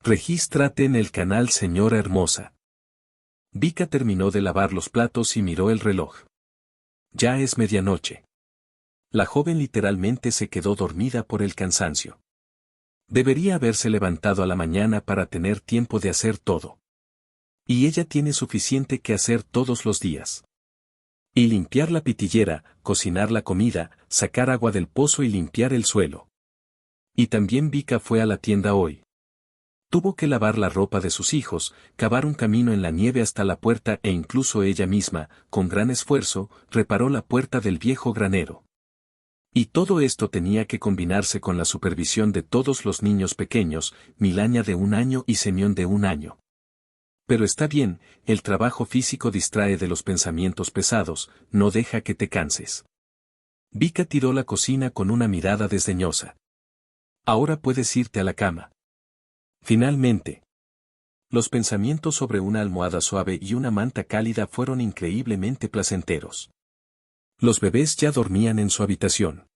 Regístrate en el canal, señora hermosa. Vika terminó de lavar los platos y miró el reloj. Ya es medianoche. La joven literalmente se quedó dormida por el cansancio. Debería haberse levantado a la mañana para tener tiempo de hacer todo. Y ella tiene suficiente que hacer todos los días. Y limpiar la pitillera, cocinar la comida, sacar agua del pozo y limpiar el suelo. Y también Vika fue a la tienda hoy. Tuvo que lavar la ropa de sus hijos, cavar un camino en la nieve hasta la puerta e incluso ella misma, con gran esfuerzo, reparó la puerta del viejo granero. Y todo esto tenía que combinarse con la supervisión de todos los niños pequeños, Milania de 1 año y Semyon de 1 año. Pero está bien, el trabajo físico distrae de los pensamientos pesados, no deja que te canses. Vika tiró la cocina con una mirada desdeñosa. Ahora puedes irte a la cama. Finalmente. Los pensamientos sobre una almohada suave y una manta cálida fueron increíblemente placenteros. Los bebés ya dormían en su habitación.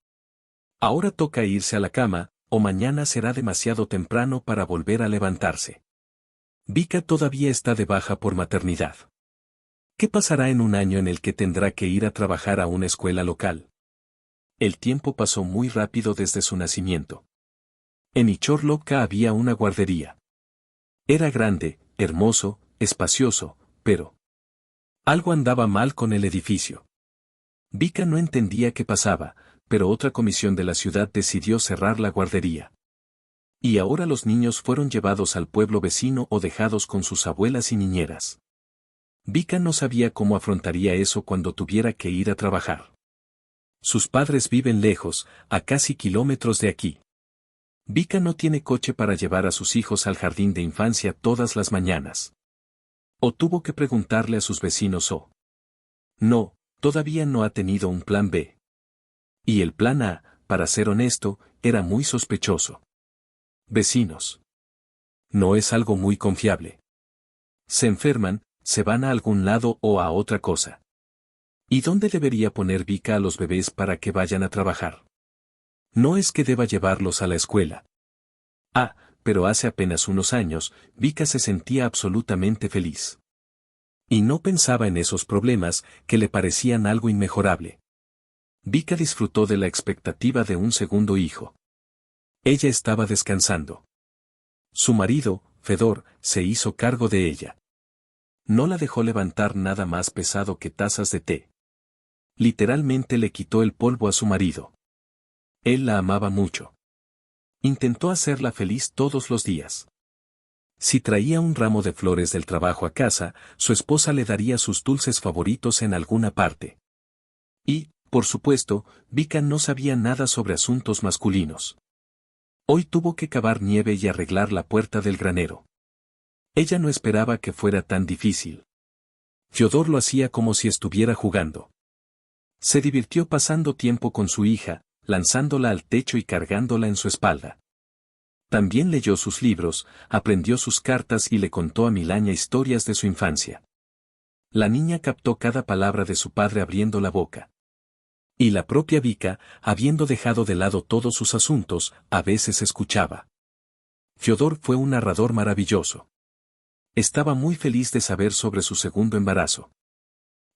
Ahora toca irse a la cama, o mañana será demasiado temprano para volver a levantarse. Vika todavía está de baja por maternidad. ¿Qué pasará en un año en el que tendrá que ir a trabajar a una escuela local? El tiempo pasó muy rápido desde su nacimiento. En Ichorlovka había una guardería. Era grande, hermoso, espacioso, pero algo andaba mal con el edificio. Vika no entendía qué pasaba, pero otra comisión de la ciudad decidió cerrar la guardería. Y ahora los niños fueron llevados al pueblo vecino o dejados con sus abuelas y niñeras. Vika no sabía cómo afrontaría eso cuando tuviera que ir a trabajar. Sus padres viven lejos, a casi kilómetros de aquí. Vika no tiene coche para llevar a sus hijos al jardín de infancia todas las mañanas. O tuvo que preguntarle a sus vecinos o no, todavía no ha tenido un plan B. Y el plan A, para ser honesto, era muy sospechoso. Vecinos. No es algo muy confiable. Se enferman, se van a algún lado o a otra cosa. ¿Y dónde debería poner Vika a los bebés para que vayan a trabajar? No es que deba llevarlos a la escuela. Ah, pero hace apenas unos años, Vika se sentía absolutamente feliz. Y no pensaba en esos problemas que le parecían algo inmejorable. Vika disfrutó de la expectativa de un segundo hijo. Ella estaba descansando. Su marido, Fedor, se hizo cargo de ella. No la dejó levantar nada más pesado que tazas de té. Literalmente le quitó el polvo a su marido. Él la amaba mucho. Intentó hacerla feliz todos los días. Si traía un ramo de flores del trabajo a casa, su esposa le daría sus dulces favoritos en alguna parte. Y, por supuesto, Vika no sabía nada sobre asuntos masculinos. Hoy tuvo que cavar nieve y arreglar la puerta del granero. Ella no esperaba que fuera tan difícil. Fyodor lo hacía como si estuviera jugando. Se divirtió pasando tiempo con su hija, lanzándola al techo y cargándola en su espalda. También leyó sus libros, aprendió sus cartas y le contó a Milania historias de su infancia. La niña captó cada palabra de su padre abriendo la boca. Y la propia Vika, habiendo dejado de lado todos sus asuntos, a veces escuchaba. Fyodor fue un narrador maravilloso. Estaba muy feliz de saber sobre su segundo embarazo.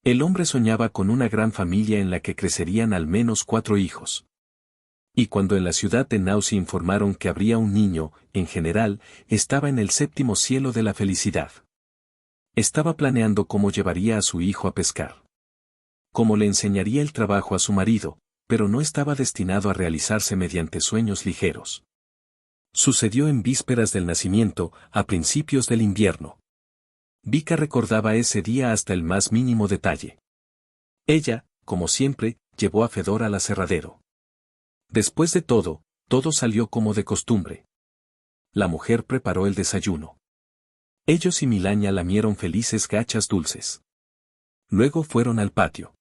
El hombre soñaba con una gran familia en la que crecerían al menos 4 hijos. Y cuando en la ciudad de Nausi informaron que habría un niño, en general, estaba en el 7º cielo de la felicidad. Estaba planeando cómo llevaría a su hijo a pescar. Cómo le enseñaría el trabajo a su marido, pero no estaba destinado a realizarse mediante sueños ligeros. Sucedió en vísperas del nacimiento, a principios del invierno. Vika recordaba ese día hasta el más mínimo detalle. Ella, como siempre, llevó a Fedor al aserradero. Después de todo salió como de costumbre. La mujer preparó el desayuno. Ellos y Milania lamieron felices gachas dulces. Luego fueron al patio.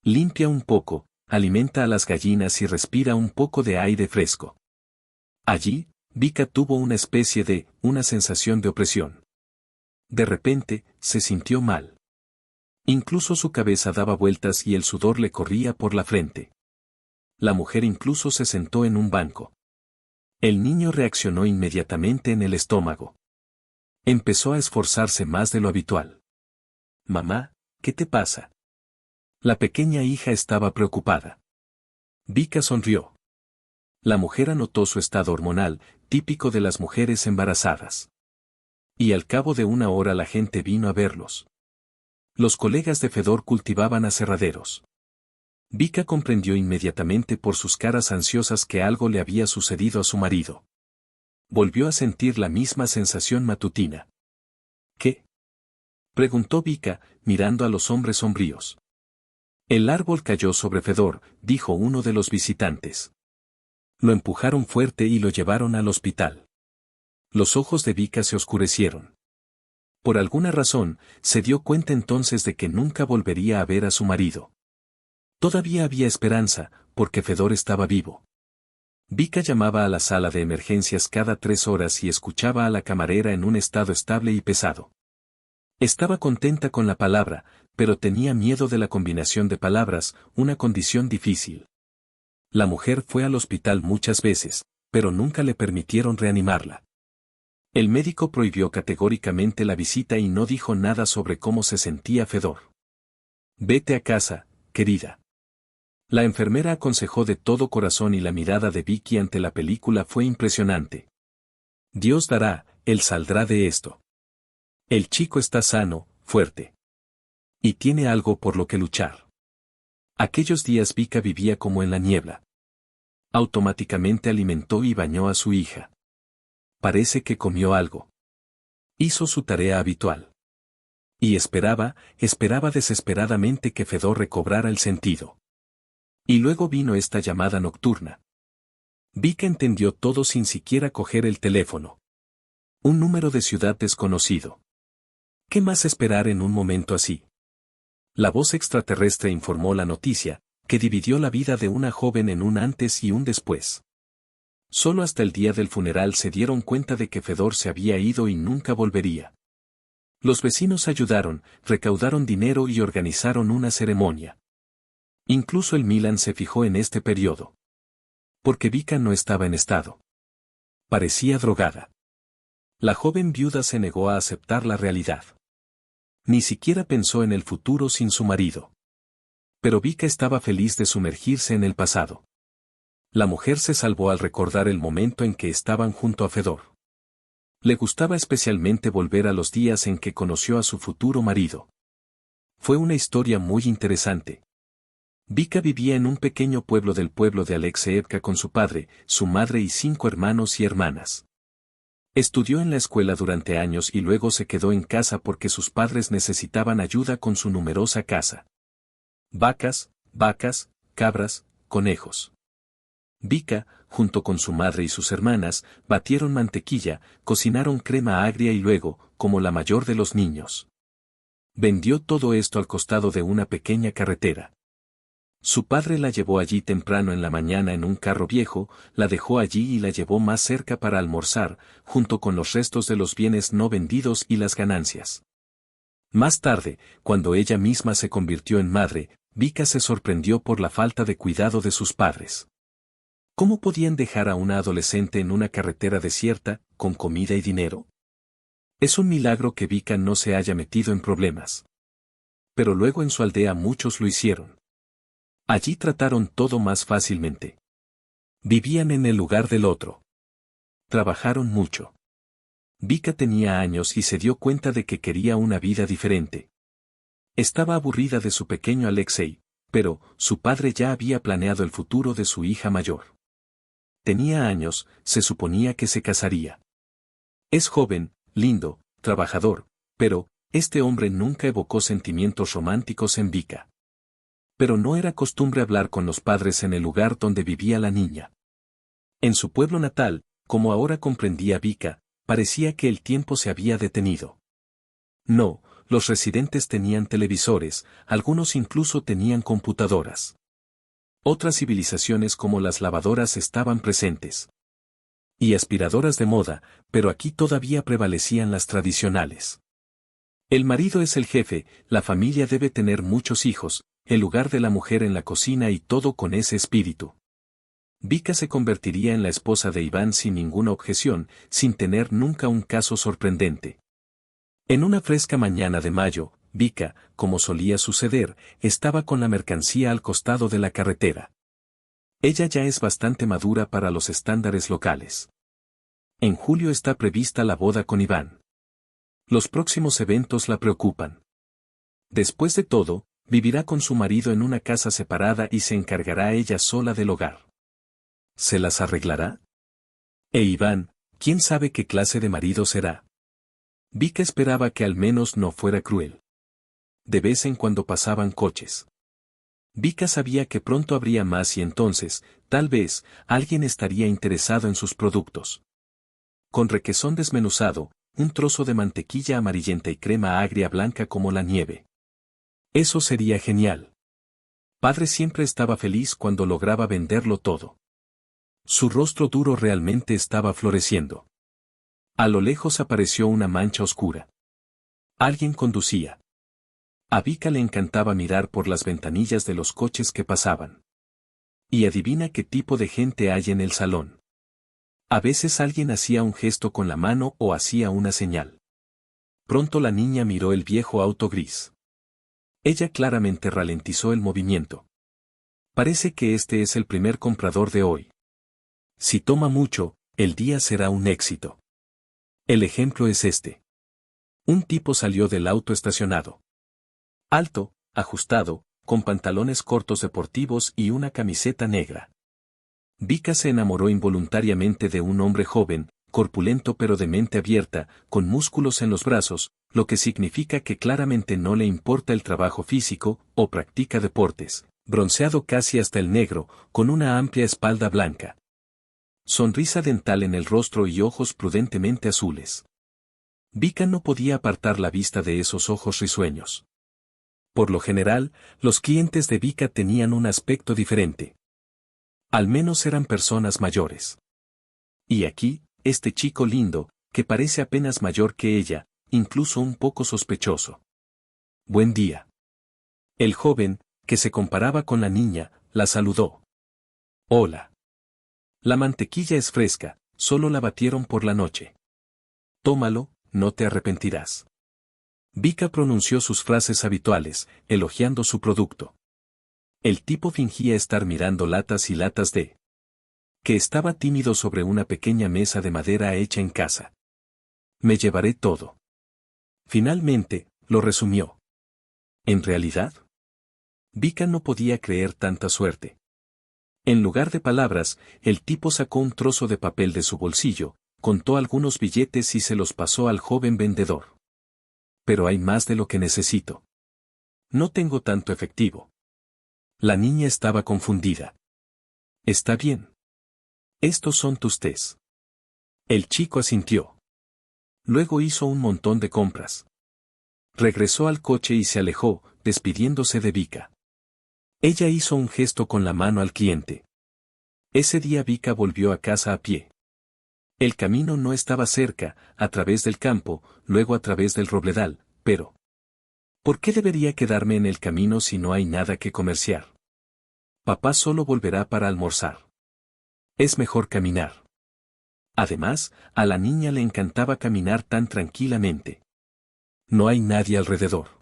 Limpia un poco, alimenta a las gallinas y respira un poco de aire fresco. Allí, Vika tuvo una sensación de opresión. De repente, se sintió mal. Incluso su cabeza daba vueltas y el sudor le corría por la frente. La mujer incluso se sentó en un banco. El niño reaccionó inmediatamente en el estómago. Empezó a esforzarse más de lo habitual. Mamá, ¿qué te pasa? La pequeña hija estaba preocupada. Vika sonrió. La mujer anotó su estado hormonal, típico de las mujeres embarazadas. Y al cabo de una hora la gente vino a verlos. Los colegas de Fedor cultivaban aserraderos. Vika comprendió inmediatamente por sus caras ansiosas que algo le había sucedido a su marido. Volvió a sentir la misma sensación matutina. ¿Qué? Preguntó Vika, mirando a los hombres sombríos. El árbol cayó sobre Fedor, dijo uno de los visitantes. Lo empujaron fuerte y lo llevaron al hospital. Los ojos de Vika se oscurecieron. Por alguna razón, se dio cuenta entonces de que nunca volvería a ver a su marido. Todavía había esperanza, porque Fedor estaba vivo. Vika llamaba a la sala de emergencias cada 3 horas y escuchaba a la camarera en un estado estable y pesado. Estaba contenta con la palabra, pero tenía miedo de la combinación de palabras, una condición difícil. La mujer fue al hospital muchas veces, pero nunca le permitieron reanimarla. El médico prohibió categóricamente la visita y no dijo nada sobre cómo se sentía Fedor. Vete a casa, querida. La enfermera aconsejó de todo corazón y la mirada de Vicky ante la película fue impresionante. Dios dará, él saldrá de esto. El chico está sano, fuerte. Y tiene algo por lo que luchar. Aquellos días Vika vivía como en la niebla. Automáticamente alimentó y bañó a su hija. Parece que comió algo. Hizo su tarea habitual. Y esperaba desesperadamente que Fedor recobrara el sentido. Y luego vino esta llamada nocturna. Vika entendió todo sin siquiera coger el teléfono. Un número de ciudad desconocido. ¿Qué más esperar en un momento así? La voz extraterrestre informó la noticia, que dividió la vida de una joven en un antes y un después. Solo hasta el día del funeral se dieron cuenta de que Fedor se había ido y nunca volvería. Los vecinos ayudaron, recaudaron dinero y organizaron una ceremonia. Incluso el Milan se fijó en este periodo. Porque Vika no estaba en estado. Parecía drogada. La joven viuda se negó a aceptar la realidad. Ni siquiera pensó en el futuro sin su marido. Pero Vika estaba feliz de sumergirse en el pasado. La mujer se salvó al recordar el momento en que estaban junto a Fedor. Le gustaba especialmente volver a los días en que conoció a su futuro marido. Fue una historia muy interesante. Vika vivía en un pequeño pueblo del pueblo de Alexeevka con su padre, su madre y 5 hermanos y hermanas. Estudió en la escuela durante años y luego se quedó en casa porque sus padres necesitaban ayuda con su numerosa casa. Vacas, cabras, conejos. Vika, junto con su madre y sus hermanas, batieron mantequilla, cocinaron crema agria y luego, como la mayor de los niños, vendió todo esto al costado de una pequeña carretera. Su padre la llevó allí temprano en la mañana en un carro viejo, la dejó allí y la llevó más cerca para almorzar, junto con los restos de los bienes no vendidos y las ganancias. Más tarde, cuando ella misma se convirtió en madre, Vika se sorprendió por la falta de cuidado de sus padres. ¿Cómo podían dejar a una adolescente en una carretera desierta, con comida y dinero? Es un milagro que Vika no se haya metido en problemas. Pero luego en su aldea muchos lo hicieron. Allí trataron todo más fácilmente. Vivían en el lugar del otro. Trabajaron mucho. Vika tenía años y se dio cuenta de que quería una vida diferente. Estaba aburrida de su pequeño Alexei, pero su padre ya había planeado el futuro de su hija mayor. Tenía años, se suponía que se casaría. Es joven, lindo, trabajador, pero este hombre nunca evocó sentimientos románticos en Vika. Pero no era costumbre hablar con los padres en el lugar donde vivía la niña. En su pueblo natal, como ahora comprendía Vika, parecía que el tiempo se había detenido. No, los residentes tenían televisores, algunos incluso tenían computadoras. Otras civilizaciones como las lavadoras estaban presentes. Y aspiradoras de moda, pero aquí todavía prevalecían las tradicionales. El marido es el jefe, la familia debe tener muchos hijos, el lugar de la mujer en la cocina y todo con ese espíritu. Vika se convertiría en la esposa de Iván sin ninguna objeción, sin tener nunca un caso sorprendente. En una fresca mañana de mayo, Vika, como solía suceder, estaba con la mercancía al costado de la carretera. Ella ya es bastante madura para los estándares locales. En julio está prevista la boda con Iván. Los próximos eventos la preocupan. Después de todo, vivirá con su marido en una casa separada y se encargará ella sola del hogar. ¿Se las arreglará? E Iván, ¿quién sabe qué clase de marido será? Vika esperaba que al menos no fuera cruel. De vez en cuando pasaban coches. Vika sabía que pronto habría más y entonces, tal vez, alguien estaría interesado en sus productos. Con requesón desmenuzado, un trozo de mantequilla amarillenta y crema agria blanca como la nieve. Eso sería genial. Padre siempre estaba feliz cuando lograba venderlo todo. Su rostro duro realmente estaba floreciendo. A lo lejos apareció una mancha oscura. Alguien conducía. A Vika le encantaba mirar por las ventanillas de los coches que pasaban. Y adivina qué tipo de gente hay en el salón. A veces alguien hacía un gesto con la mano o hacía una señal. Pronto la niña miró el viejo auto gris. Ella claramente ralentizó el movimiento. Parece que este es el primer comprador de hoy. Si toma mucho, el día será un éxito. El ejemplo es este. Un tipo salió del auto estacionado. Alto, ajustado, con pantalones cortos deportivos y una camiseta negra. Vika se enamoró involuntariamente de un hombre joven, corpulento pero de mente abierta, con músculos en los brazos, lo que significa que claramente no le importa el trabajo físico, o practica deportes, bronceado casi hasta el negro, con una amplia espalda blanca. Sonrisa dental en el rostro y ojos prudentemente azules. Vika no podía apartar la vista de esos ojos risueños. Por lo general, los clientes de Vika tenían un aspecto diferente. Al menos eran personas mayores. Y aquí, este chico lindo, que parece apenas mayor que ella, incluso un poco sospechoso. Buen día. El joven, que se comparaba con la niña, la saludó. Hola. La mantequilla es fresca, solo la batieron por la noche. Tómalo, no te arrepentirás. Vika pronunció sus frases habituales, elogiando su producto. El tipo fingía estar mirando latas y latas de que estaba tímido sobre una pequeña mesa de madera hecha en casa. Me llevaré todo. Finalmente, lo resumió. ¿En realidad? Vika no podía creer tanta suerte. En lugar de palabras, el tipo sacó un trozo de papel de su bolsillo, contó algunos billetes y se los pasó al joven vendedor. Pero hay más de lo que necesito. No tengo tanto efectivo. La niña estaba confundida. Está bien. Estos son tus tés. El chico asintió. Luego hizo un montón de compras. Regresó al coche y se alejó, despidiéndose de Vika. Ella hizo un gesto con la mano al cliente. Ese día Vika volvió a casa a pie. El camino no estaba cerca, a través del campo, luego a través del robledal, pero ¿por qué debería quedarme en el camino si no hay nada que comerciar? Papá solo volverá para almorzar. Es mejor caminar. Además, a la niña le encantaba caminar tan tranquilamente. No hay nadie alrededor.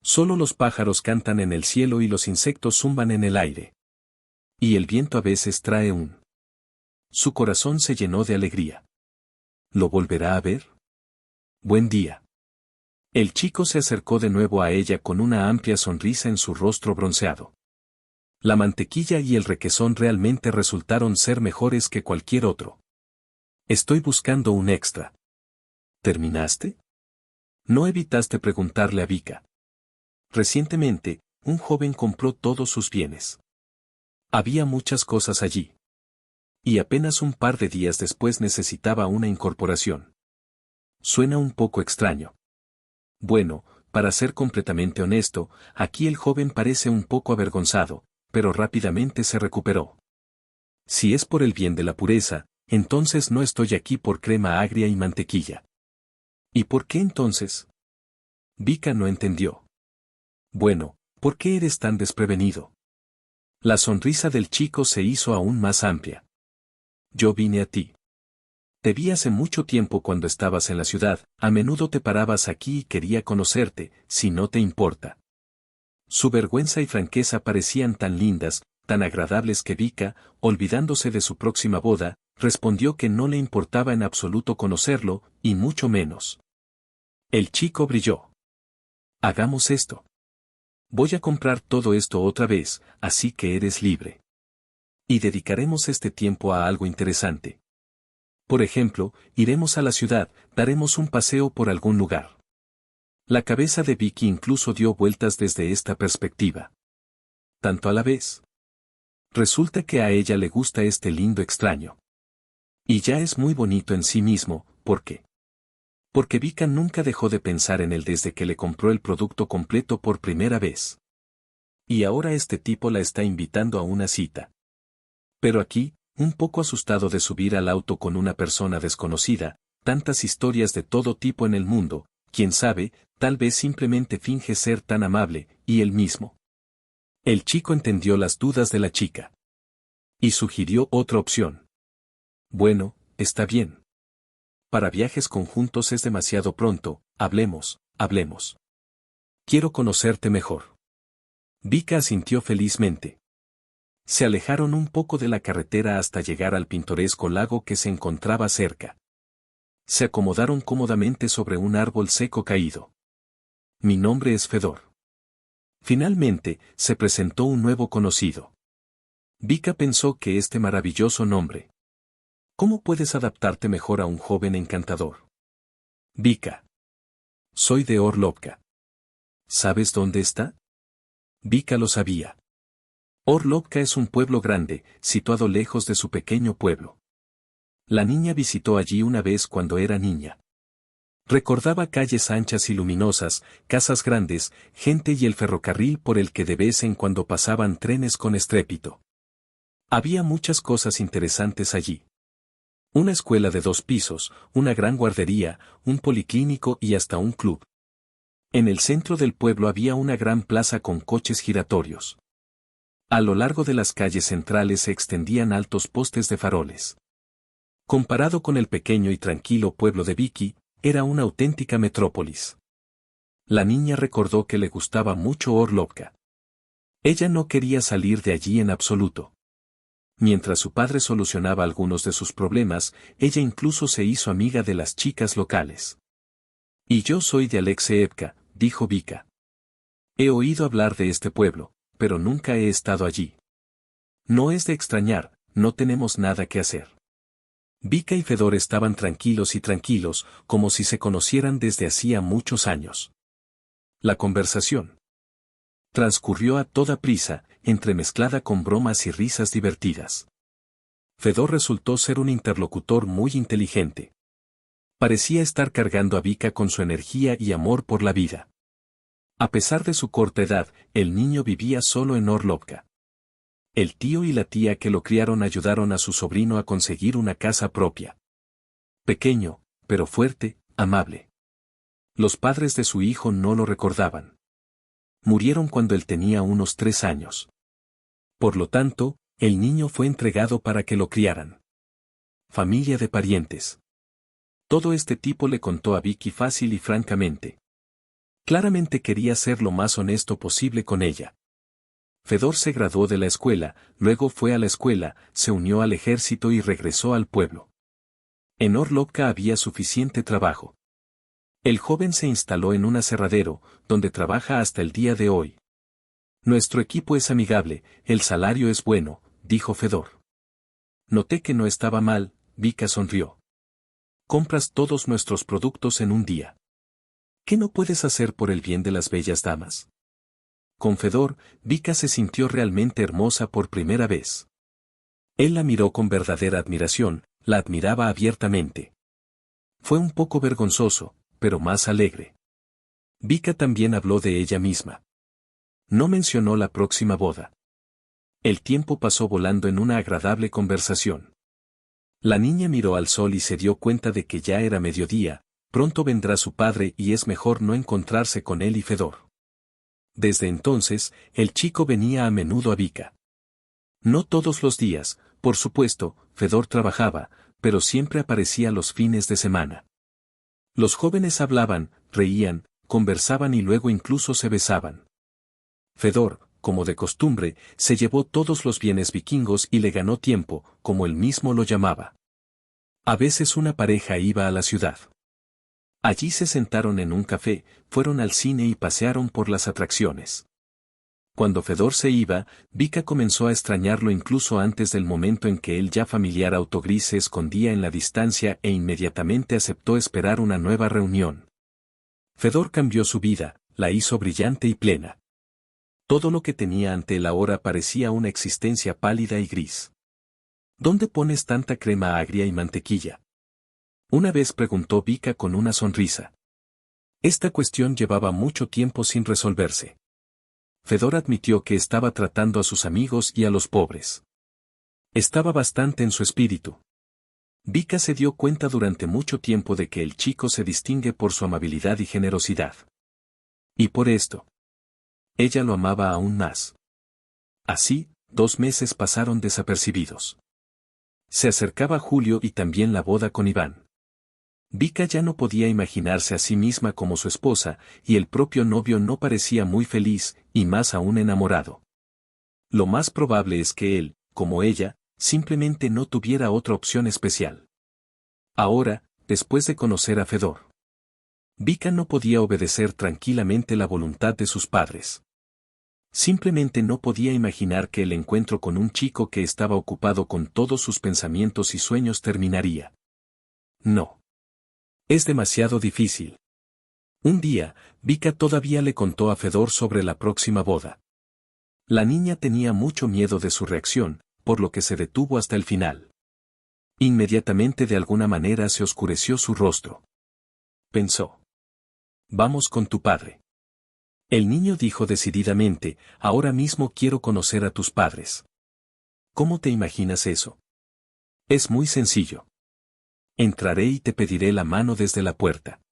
Solo los pájaros cantan en el cielo y los insectos zumban en el aire. Y el viento a veces trae un. Su corazón se llenó de alegría. ¿Lo volverá a ver? Buen día. El chico se acercó de nuevo a ella con una amplia sonrisa en su rostro bronceado. La mantequilla y el requesón realmente resultaron ser mejores que cualquier otro. Estoy buscando un extra. ¿Terminaste? No evitaste preguntarle a Vika. Recientemente, un joven compró todos sus bienes. Había muchas cosas allí. Y apenas un par de días después necesitaba una incorporación. Suena un poco extraño. Bueno, para ser completamente honesto, aquí el joven parece un poco avergonzado, pero rápidamente se recuperó. Si es por el bien de la pureza, entonces no estoy aquí por crema agria y mantequilla. ¿Y por qué entonces? Vika no entendió. Bueno, ¿por qué eres tan desprevenido? La sonrisa del chico se hizo aún más amplia. Yo vine a ti. Te vi hace mucho tiempo cuando estabas en la ciudad, a menudo te parabas aquí y quería conocerte, si no te importa. Su vergüenza y franqueza parecían tan lindas, tan agradables que Vika, olvidándose de su próxima boda, respondió que no le importaba en absoluto conocerlo, y mucho menos. El chico brilló. Hagamos esto. Voy a comprar todo esto otra vez, así que eres libre. Y dedicaremos este tiempo a algo interesante. Por ejemplo, iremos a la ciudad, daremos un paseo por algún lugar. La cabeza de Vicky incluso dio vueltas desde esta perspectiva. Tanto a la vez. Resulta que a ella le gusta este lindo extraño. Y ya es muy bonito en sí mismo, ¿por qué? Porque Vika nunca dejó de pensar en él desde que le compró el producto completo por primera vez. Y ahora este tipo la está invitando a una cita. Pero aquí, un poco asustado de subir al auto con una persona desconocida, tantas historias de todo tipo en el mundo, quién sabe, tal vez simplemente finge ser tan amable, y él mismo. El chico entendió las dudas de la chica. Y sugirió otra opción. Bueno, está bien. Para viajes conjuntos es demasiado pronto, hablemos. Quiero conocerte mejor. Vika asintió felizmente. Se alejaron un poco de la carretera hasta llegar al pintoresco lago que se encontraba cerca. Se acomodaron cómodamente sobre un árbol seco caído. Mi nombre es Fedor. Finalmente, se presentó un nuevo conocido. Vika pensó que este maravilloso nombre. ¿Cómo puedes adaptarte mejor a un joven encantador? Vika. Soy de Orlovka. ¿Sabes dónde está? Vika lo sabía. Orlovka es un pueblo grande, situado lejos de su pequeño pueblo. La niña visitó allí una vez cuando era niña. Recordaba calles anchas y luminosas, casas grandes, gente y el ferrocarril por el que de vez en cuando pasaban trenes con estrépito. Había muchas cosas interesantes allí. Una escuela de 2 pisos, una gran guardería, un policlínico y hasta un club. En el centro del pueblo había una gran plaza con coches giratorios. A lo largo de las calles centrales se extendían altos postes de faroles. Comparado con el pequeño y tranquilo pueblo de Vicky, era una auténtica metrópolis. La niña recordó que le gustaba mucho Orlovka. Ella no quería salir de allí en absoluto. Mientras su padre solucionaba algunos de sus problemas, ella incluso se hizo amiga de las chicas locales. Y yo soy de Alexeevka, dijo Vika. He oído hablar de este pueblo, pero nunca he estado allí. No es de extrañar, no tenemos nada que hacer. Vika y Fedor estaban tranquilos, como si se conocieran desde hacía muchos años. La conversación transcurrió a toda prisa, entremezclada con bromas y risas divertidas. Fedor resultó ser un interlocutor muy inteligente. Parecía estar cargando a Vika con su energía y amor por la vida. A pesar de su corta edad, el niño vivía solo en Orlovka. El tío y la tía que lo criaron ayudaron a su sobrino a conseguir una casa propia. Pequeño, pero fuerte, amable. Los padres de su hijo no lo recordaban. Murieron cuando él tenía unos 3 años. Por lo tanto, el niño fue entregado para que lo criaran. Familia de parientes. Todo este tipo le contó a Vicky fácil y francamente. Claramente quería ser lo más honesto posible con ella. Fedor se graduó de la escuela, luego fue a la escuela, se unió al ejército y regresó al pueblo. En Orlovka había suficiente trabajo. El joven se instaló en un aserradero, donde trabaja hasta el día de hoy. Nuestro equipo es amigable, el salario es bueno, dijo Fedor. Noté que no estaba mal, Vika sonrió. Compras todos nuestros productos en un día. ¿Qué no puedes hacer por el bien de las bellas damas? Con Fedor, Vika se sintió realmente hermosa por primera vez. Él la miró con verdadera admiración, la admiraba abiertamente. Fue un poco vergonzoso, pero más alegre. Vika también habló de ella misma. No mencionó la próxima boda. El tiempo pasó volando en una agradable conversación. La niña miró al sol y se dio cuenta de que ya era mediodía, pronto vendrá su padre y es mejor no encontrarse con él y Fedor. Desde entonces, el chico venía a menudo a Vika. No todos los días, por supuesto, Fedor trabajaba, pero siempre aparecía los fines de semana. Los jóvenes hablaban, reían, conversaban y luego incluso se besaban. Fedor, como de costumbre, se llevó todos los bienes vikingos y le ganó tiempo, como él mismo lo llamaba. A veces una pareja iba a la ciudad. Allí se sentaron en un café, fueron al cine y pasearon por las atracciones. Cuando Fedor se iba, Vika comenzó a extrañarlo incluso antes del momento en que el ya familiar autogris se escondía en la distancia e inmediatamente aceptó esperar una nueva reunión. Fedor cambió su vida, la hizo brillante y plena. Todo lo que tenía ante él ahora parecía una existencia pálida y gris. ¿Dónde pones tanta crema agria y mantequilla? Una vez preguntó Vika con una sonrisa. Esta cuestión llevaba mucho tiempo sin resolverse. Fedor admitió que estaba tratando a sus amigos y a los pobres. Estaba bastante en su espíritu. Vika se dio cuenta durante mucho tiempo de que el chico se distingue por su amabilidad y generosidad. Y por esto, ella lo amaba aún más. Así, 2 meses pasaron desapercibidos. Se acercaba julio y también la boda con Iván. Vika ya no podía imaginarse a sí misma como su esposa, y el propio novio no parecía muy feliz, y más aún enamorado. Lo más probable es que él, como ella, simplemente no tuviera otra opción especial. Ahora, después de conocer a Fedor, Vika no podía obedecer tranquilamente la voluntad de sus padres. Simplemente no podía imaginar que el encuentro con un chico que estaba ocupado con todos sus pensamientos y sueños terminaría. No. Es demasiado difícil. Un día, Vika todavía le contó a Fedor sobre la próxima boda. La niña tenía mucho miedo de su reacción, por lo que se detuvo hasta el final. Inmediatamente de alguna manera se oscureció su rostro. Pensó. Vamos con tu padre. El niño dijo decididamente, ahora mismo quiero conocer a tus padres. ¿Cómo te imaginas eso? Es muy sencillo. Entraré y te pediré la mano desde la puerta.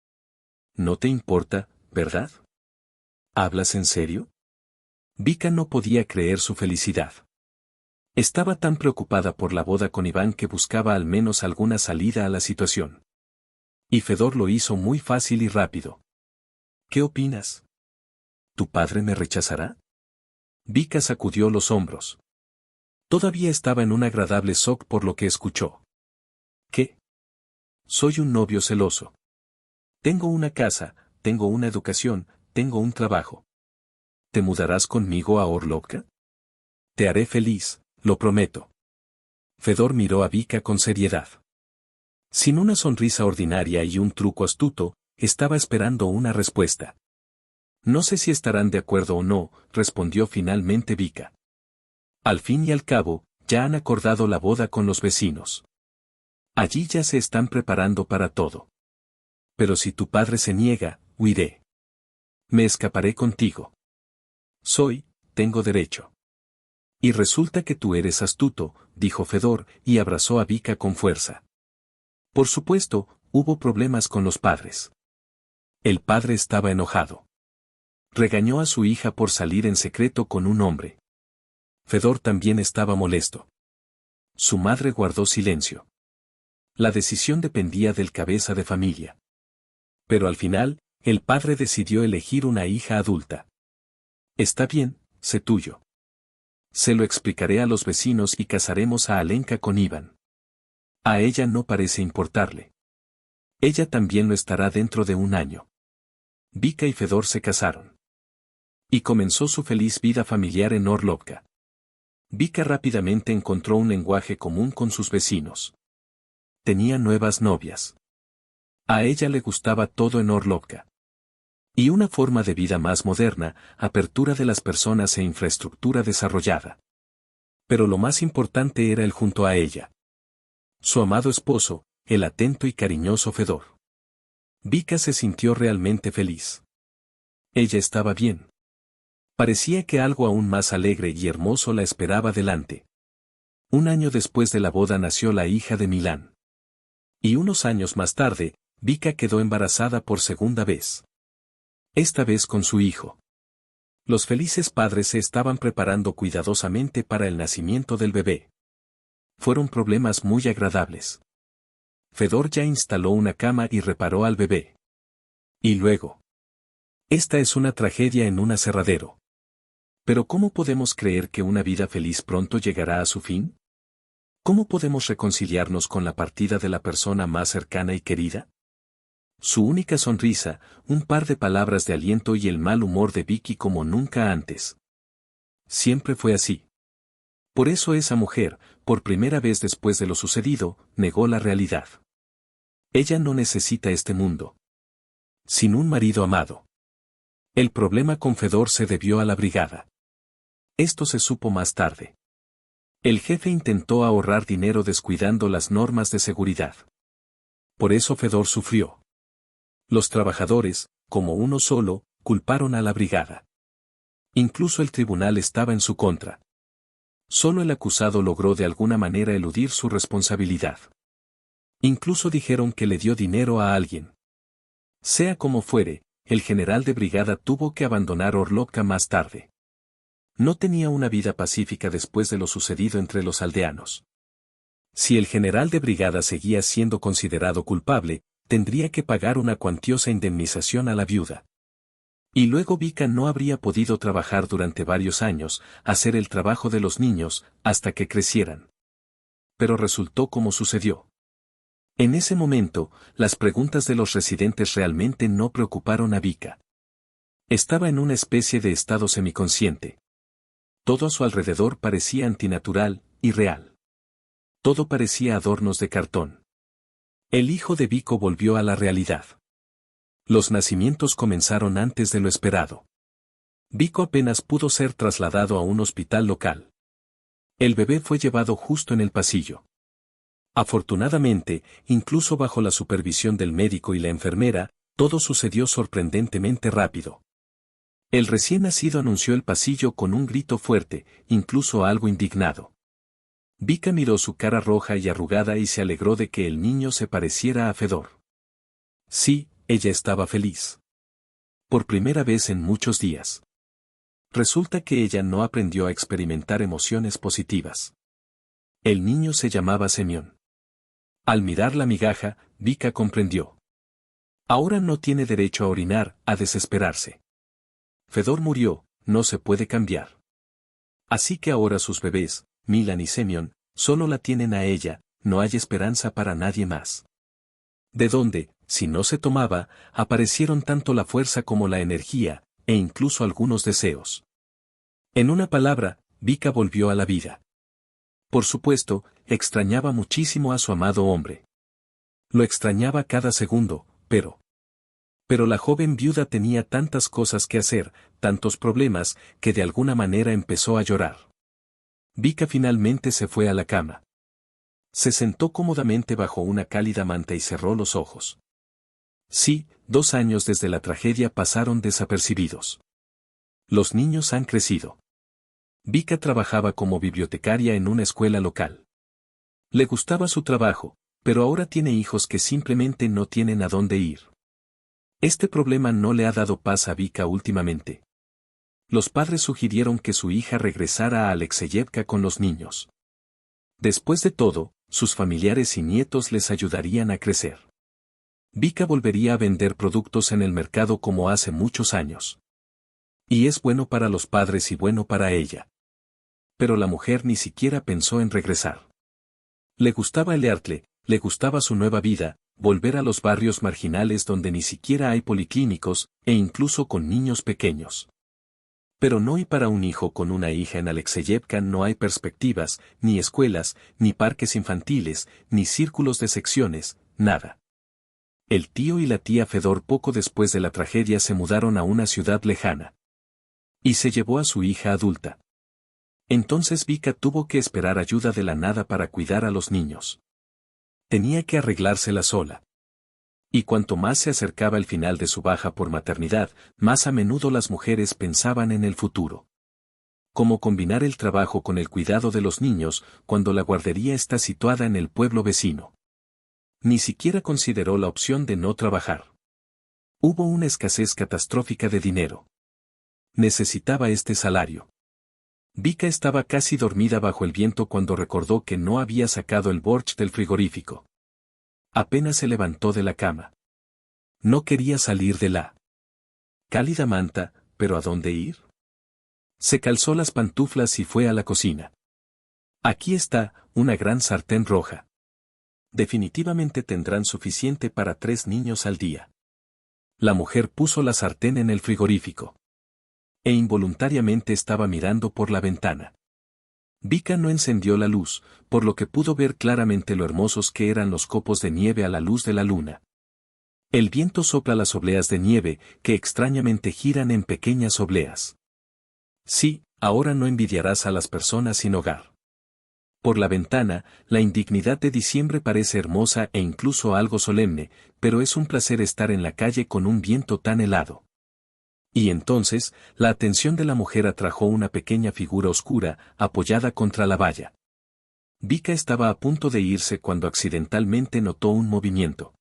No te importa, ¿verdad? ¿Hablas en serio? Vika no podía creer su felicidad. Estaba tan preocupada por la boda con Iván que buscaba al menos alguna salida a la situación. Y Fedor lo hizo muy fácil y rápido. ¿Qué opinas? ¿Tu padre me rechazará? Vika sacudió los hombros. Todavía estaba en un agradable shock por lo que escuchó. ¿Qué? Soy un novio celoso. Tengo una casa, tengo una educación, tengo un trabajo. ¿Te mudarás conmigo a Orlovka? Te haré feliz, lo prometo. Fedor miró a Vika con seriedad. Sin una sonrisa ordinaria y un truco astuto, estaba esperando una respuesta. No sé si estarán de acuerdo o no, respondió finalmente Vika. Al fin y al cabo, ya han acordado la boda con los vecinos. Allí ya se están preparando para todo. Pero si tu padre se niega, huiré. Me escaparé contigo. Tengo derecho. Y resulta que tú eres astuto, dijo Fedor, y abrazó a Vika con fuerza. Por supuesto, hubo problemas con los padres. El padre estaba enojado. Regañó a su hija por salir en secreto con un hombre. Fedor también estaba molesto. Su madre guardó silencio. La decisión dependía del cabeza de familia. Pero al final, el padre decidió elegir una hija adulta. Está bien, sé tuyo. Se lo explicaré a los vecinos y casaremos a Alenka con Iván. A ella no parece importarle. Ella también lo estará dentro de un año. Vika y Fedor se casaron. Y comenzó su feliz vida familiar en Orlovka. Vika rápidamente encontró un lenguaje común con sus vecinos. Tenía nuevas novias. A ella le gustaba todo en Orlovka. Y una forma de vida más moderna, apertura de las personas e infraestructura desarrollada. Pero lo más importante era el junto a ella. Su amado esposo, el atento y cariñoso Fedor. Vika se sintió realmente feliz. Ella estaba bien. Parecía que algo aún más alegre y hermoso la esperaba delante. Un año después de la boda nació la hija de Milán. Y unos años más tarde, Vika quedó embarazada por segunda vez. Esta vez con su hijo. Los felices padres se estaban preparando cuidadosamente para el nacimiento del bebé. Fueron problemas muy agradables. Fedor ya instaló una cama y reparó al bebé. Y luego. Esta es una tragedia en un aserradero. Pero ¿cómo podemos creer que una vida feliz pronto llegará a su fin? ¿Cómo podemos reconciliarnos con la partida de la persona más cercana y querida? Su única sonrisa, un par de palabras de aliento y el mal humor de Vicky como nunca antes. Siempre fue así. Por eso esa mujer, por primera vez después de lo sucedido, negó la realidad. Ella no necesita este mundo. Sin un marido amado. El problema con Fedor se debió a la brigada. Esto se supo más tarde. El jefe intentó ahorrar dinero descuidando las normas de seguridad. Por eso Fedor sufrió. Los trabajadores, como uno solo, culparon a la brigada. Incluso el tribunal estaba en su contra. Solo el acusado logró de alguna manera eludir su responsabilidad. Incluso dijeron que le dio dinero a alguien. Sea como fuere, el general de brigada tuvo que abandonar Orlovka más tarde. No tenía una vida pacífica después de lo sucedido entre los aldeanos. Si el general de brigada seguía siendo considerado culpable, tendría que pagar una cuantiosa indemnización a la viuda. Y luego Vika no habría podido trabajar durante varios años, hacer el trabajo de los niños, hasta que crecieran. Pero resultó como sucedió. En ese momento, las preguntas de los residentes realmente no preocuparon a Vika. Estaba en una especie de estado semiconsciente. Todo a su alrededor parecía antinatural, irreal. Todo parecía adornos de cartón. El hijo de Vico volvió a la realidad. Los nacimientos comenzaron antes de lo esperado. Vico apenas pudo ser trasladado a un hospital local. El bebé fue llevado justo en el pasillo. Afortunadamente, incluso bajo la supervisión del médico y la enfermera, todo sucedió sorprendentemente rápido. El recién nacido anunció el pasillo con un grito fuerte, incluso algo indignado. Vika miró su cara roja y arrugada y se alegró de que el niño se pareciera a Fedor. Sí, ella estaba feliz. Por primera vez en muchos días. Resulta que ella no aprendió a experimentar emociones positivas. El niño se llamaba Semyon. Al mirar la migaja, Vika comprendió. Ahora no tiene derecho a orinar, a desesperarse. Fedor murió, no se puede cambiar. Así que ahora sus bebés, Milan y Semyon, solo la tienen a ella, no hay esperanza para nadie más. De donde, si no se tomaba, aparecieron tanto la fuerza como la energía, e incluso algunos deseos. En una palabra, Vika volvió a la vida. Por supuesto, extrañaba muchísimo a su amado hombre. Lo extrañaba cada segundo, pero la joven viuda tenía tantas cosas que hacer, tantos problemas, que de alguna manera empezó a llorar. Vika finalmente se fue a la cama. Se sentó cómodamente bajo una cálida manta y cerró los ojos. Sí, 2 años desde la tragedia pasaron desapercibidos. Los niños han crecido. Vika trabajaba como bibliotecaria en una escuela local. Le gustaba su trabajo, pero ahora tiene hijos que simplemente no tienen a dónde ir. Este problema no le ha dado paz a Vika últimamente. Los padres sugirieron que su hija regresara a Alexeyevka con los niños. Después de todo, sus familiares y nietos les ayudarían a crecer. Vika volvería a vender productos en el mercado como hace muchos años. Y es bueno para los padres y bueno para ella. Pero la mujer ni siquiera pensó en regresar. Le gustaba el Ertle, le gustaba su nueva vida, volver a los barrios marginales donde ni siquiera hay policlínicos, e incluso con niños pequeños. Pero no, y para un hijo con una hija en Alexeyevka no hay perspectivas, ni escuelas, ni parques infantiles, ni círculos de secciones, nada. El tío y la tía Fedor poco después de la tragedia se mudaron a una ciudad lejana. Y se llevó a su hija adulta. Entonces Vika tuvo que esperar ayuda de la nada para cuidar a los niños. Tenía que arreglársela sola. Y cuanto más se acercaba el final de su baja por maternidad, más a menudo las mujeres pensaban en el futuro. Cómo combinar el trabajo con el cuidado de los niños cuando la guardería está situada en el pueblo vecino. Ni siquiera consideró la opción de no trabajar. Hubo una escasez catastrófica de dinero. Necesitaba este salario. Vika estaba casi dormida bajo el viento cuando recordó que no había sacado el borsch del frigorífico. Apenas se levantó de la cama. No quería salir de la cálida manta, pero ¿a dónde ir? Se calzó las pantuflas y fue a la cocina. Aquí está, una gran sartén roja. Definitivamente tendrán suficiente para 3 niños al día. La mujer puso la sartén en el frigorífico. E involuntariamente estaba mirando por la ventana. Vika no encendió la luz, por lo que pudo ver claramente lo hermosos que eran los copos de nieve a la luz de la luna. El viento sopla las obleas de nieve, que extrañamente giran en pequeñas obleas. Sí, ahora no envidiarás a las personas sin hogar. Por la ventana, la indignidad de diciembre parece hermosa e incluso algo solemne, pero es un placer estar en la calle con un viento tan helado. Y entonces, la atención de la mujer atrajo una pequeña figura oscura, apoyada contra la valla. Vika estaba a punto de irse cuando accidentalmente notó un movimiento.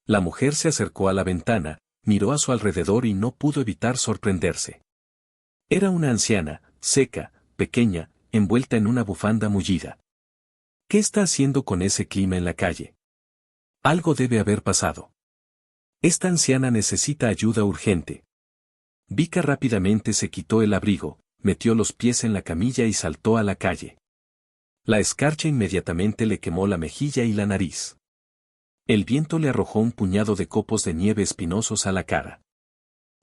La mujer se acercó a la ventana, miró a su alrededor y no pudo evitar sorprenderse. Era una anciana, seca, pequeña, envuelta en una bufanda mullida. ¿Qué está haciendo con ese clima en la calle? Algo debe haber pasado. Esta anciana necesita ayuda urgente. Vika rápidamente se quitó el abrigo, metió los pies en la camilla y saltó a la calle. La escarcha inmediatamente le quemó la mejilla y la nariz. El viento le arrojó un puñado de copos de nieve espinosos a la cara.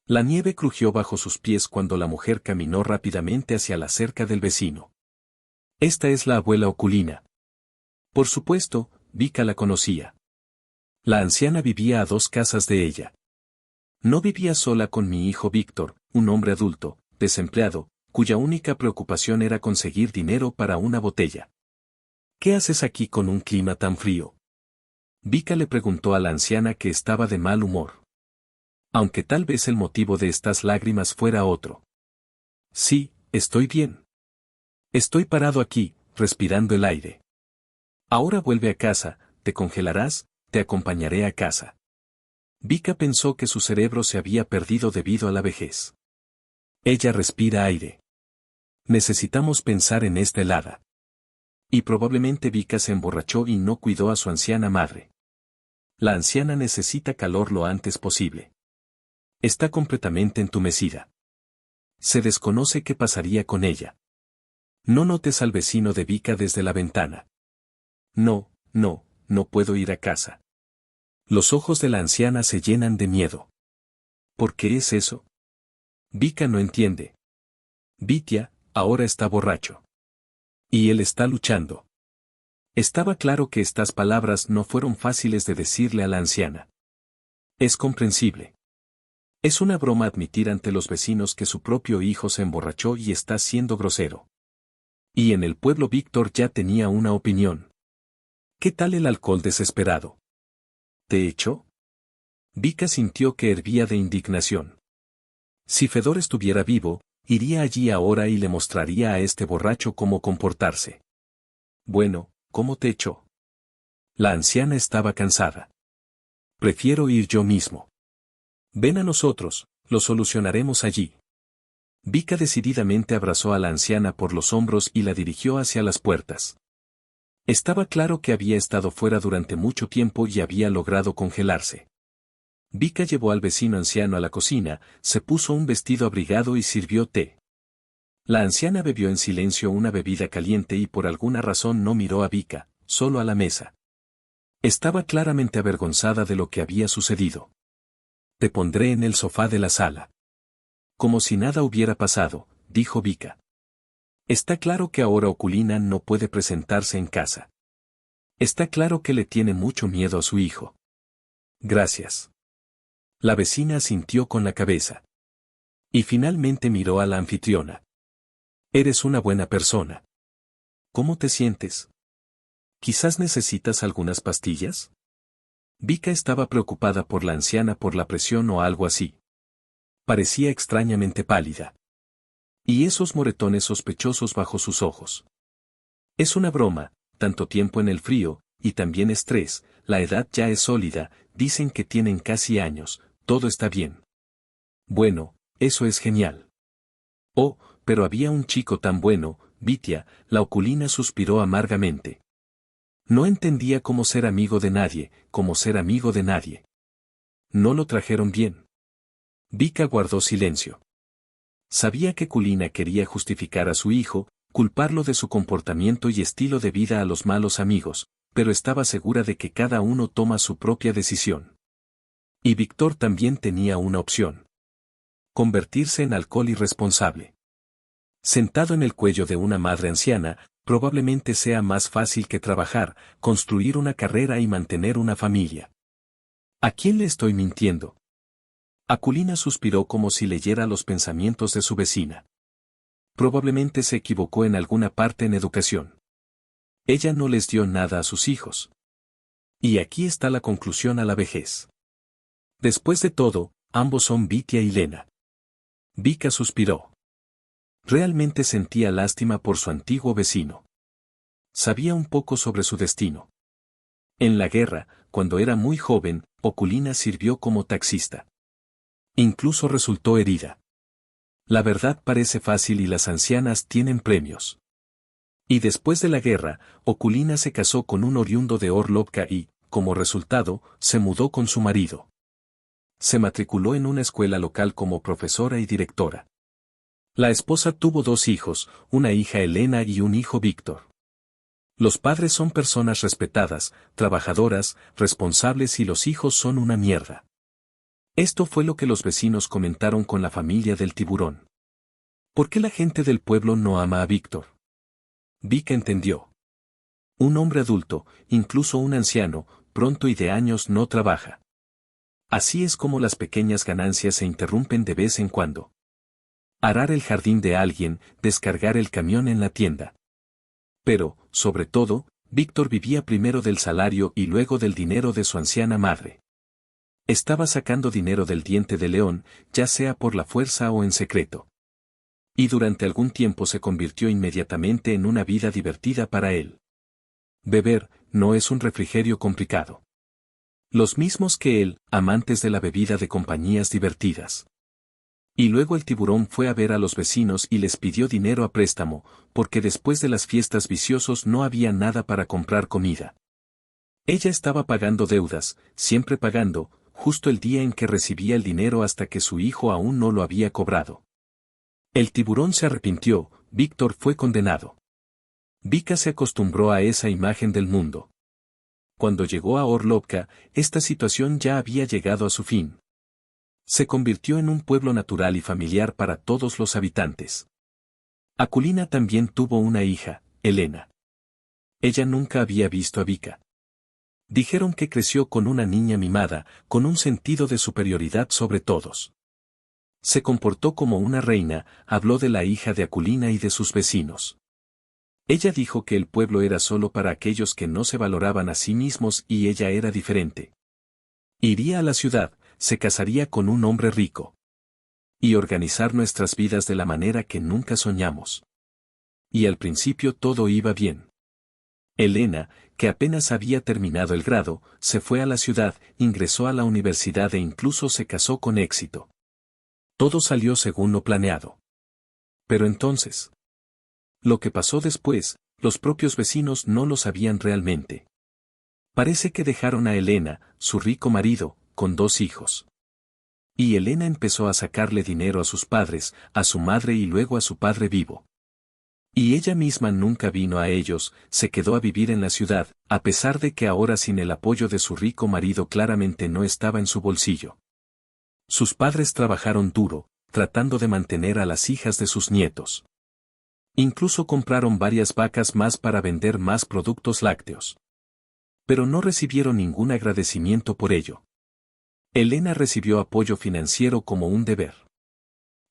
La nieve crujió bajo sus pies cuando la mujer caminó rápidamente hacia la cerca del vecino. Esta es la abuela Oculina. Por supuesto, Vika la conocía. La anciana vivía a 2 casas de ella. No vivía sola con mi hijo Víctor, un hombre adulto, desempleado, cuya única preocupación era conseguir dinero para una botella. ¿Qué haces aquí con un clima tan frío? Vika le preguntó a la anciana, que estaba de mal humor. Aunque tal vez el motivo de estas lágrimas fuera otro. Sí, estoy bien. Estoy parado aquí, respirando el aire. Ahora vuelve a casa, te congelarás, te acompañaré a casa. Vika pensó que su cerebro se había perdido debido a la vejez. Ella respira aire. Necesitamos pensar en esta helada. Y probablemente Vika se emborrachó y no cuidó a su anciana madre. La anciana necesita calor lo antes posible. Está completamente entumecida. Se desconoce qué pasaría con ella. No notes al vecino de Vika desde la ventana. No, no puedo ir a casa. Los ojos de la anciana se llenan de miedo. ¿Por qué es eso? Vika no entiende. Vitya, ahora está borracho. Y él está luchando. Estaba claro que estas palabras no fueron fáciles de decirle a la anciana. Es comprensible. Es una broma admitir ante los vecinos que su propio hijo se emborrachó y está siendo grosero. Y en el pueblo Víctor ya tenía una opinión. ¿Qué tal el alcohol desesperado? ¿Te echó? Vika sintió que hervía de indignación. Si Fedor estuviera vivo, iría allí ahora y le mostraría a este borracho cómo comportarse. Bueno, ¿cómo te echó? La anciana estaba cansada. Prefiero ir yo mismo. Ven a nosotros, lo solucionaremos allí. Vika decididamente abrazó a la anciana por los hombros y la dirigió hacia las puertas. Estaba claro que había estado fuera durante mucho tiempo y había logrado congelarse. Vika llevó al vecino anciano a la cocina, se puso un vestido abrigado y sirvió té. La anciana bebió en silencio una bebida caliente y por alguna razón no miró a Vika, solo a la mesa. Estaba claramente avergonzada de lo que había sucedido. Te pondré en el sofá de la sala. Como si nada hubiera pasado, dijo Vika. Está claro que ahora Oculina no puede presentarse en casa. Está claro que le tiene mucho miedo a su hijo. Gracias. La vecina asintió con la cabeza. Y finalmente miró a la anfitriona. Eres una buena persona. ¿Cómo te sientes? ¿Quizás necesitas algunas pastillas? Vika estaba preocupada por la anciana por la presión o algo así. Parecía extrañamente pálida. Y esos moretones sospechosos bajo sus ojos. Es una broma, tanto tiempo en el frío, y también estrés, la edad ya es sólida, dicen que tienen casi años, todo está bien. Bueno, eso es genial. Oh, pero había un chico tan bueno, Vitia, la oculina suspiró amargamente. No entendía cómo ser amigo de nadie, cómo ser amigo de nadie. No lo trajeron bien. Vika guardó silencio. Sabía que Kulina quería justificar a su hijo, culparlo de su comportamiento y estilo de vida a los malos amigos, pero estaba segura de que cada uno toma su propia decisión. Y Víctor también tenía una opción. Convertirse en alcohol irresponsable. Sentado en el cuello de una madre anciana, probablemente sea más fácil que trabajar, construir una carrera y mantener una familia. ¿A quién le estoy mintiendo? Akulina suspiró como si leyera los pensamientos de su vecina. Probablemente se equivocó en alguna parte en educación. Ella no les dio nada a sus hijos. Y aquí está la conclusión a la vejez. Después de todo, ambos son Vitia y Lena. Vika suspiró. Realmente sentía lástima por su antiguo vecino. Sabía un poco sobre su destino. En la guerra, cuando era muy joven, Okulina sirvió como taxista. Incluso resultó herida. La verdad parece fácil y las ancianas tienen premios. Y después de la guerra, Okulina se casó con un oriundo de Orlovka y, como resultado, se mudó con su marido. Se matriculó en una escuela local como profesora y directora. La esposa tuvo 2 hijos, una hija Elena y un hijo Víctor. Los padres son personas respetadas, trabajadoras, responsables y los hijos son una mierda. Esto fue lo que los vecinos comentaron con la familia del tiburón. ¿Por qué la gente del pueblo no ama a Víctor? Vika entendió. Un hombre adulto, incluso un anciano, pronto y de años no trabaja. Así es como las pequeñas ganancias se interrumpen de vez en cuando. Arar el jardín de alguien, descargar el camión en la tienda. Pero, sobre todo, Víctor vivía primero del salario y luego del dinero de su anciana madre. Estaba sacando dinero del diente de león, ya sea por la fuerza o en secreto. Y durante algún tiempo se convirtió inmediatamente en una vida divertida para él. Beber, no es un refrigerio complicado. Los mismos que él, amantes de la bebida de compañías divertidas. Y luego el tiburón fue a ver a los vecinos y les pidió dinero a préstamo, porque después de las fiestas viciosos no había nada para comprar comida. Ella estaba pagando deudas, siempre pagando, justo el día en que recibía el dinero hasta que su hijo aún no lo había cobrado. El tiburón se arrepintió, Víctor fue condenado. Vika se acostumbró a esa imagen del mundo. Cuando llegó a Orlovka, esta situación ya había llegado a su fin. Se convirtió en un pueblo natural y familiar para todos los habitantes. Akulina también tuvo una hija, Elena. Ella nunca había visto a Vika. Dijeron que creció con una niña mimada, con un sentido de superioridad sobre todos. Se comportó como una reina, habló de la hija de Akulina y de sus vecinos. Ella dijo que el pueblo era solo para aquellos que no se valoraban a sí mismos y ella era diferente. Iría a la ciudad, se casaría con un hombre rico. Y organizar nuestras vidas de la manera que nunca soñamos. Y al principio todo iba bien. Elena, que apenas había terminado el grado, se fue a la ciudad, ingresó a la universidad e incluso se casó con éxito. Todo salió según lo planeado. Pero entonces, lo que pasó después, los propios vecinos no lo sabían realmente. Parece que dejaron a Elena, su rico marido, con 2 hijos. Y Elena empezó a sacarle dinero a sus padres, a su madre y luego a su padre vivo. Y ella misma nunca vino a ellos, se quedó a vivir en la ciudad, a pesar de que ahora sin el apoyo de su rico marido claramente no estaba en su bolsillo. Sus padres trabajaron duro, tratando de mantener a las hijas de sus nietos. Incluso compraron varias vacas más para vender más productos lácteos. Pero no recibieron ningún agradecimiento por ello. Elena recibió apoyo financiero como un deber.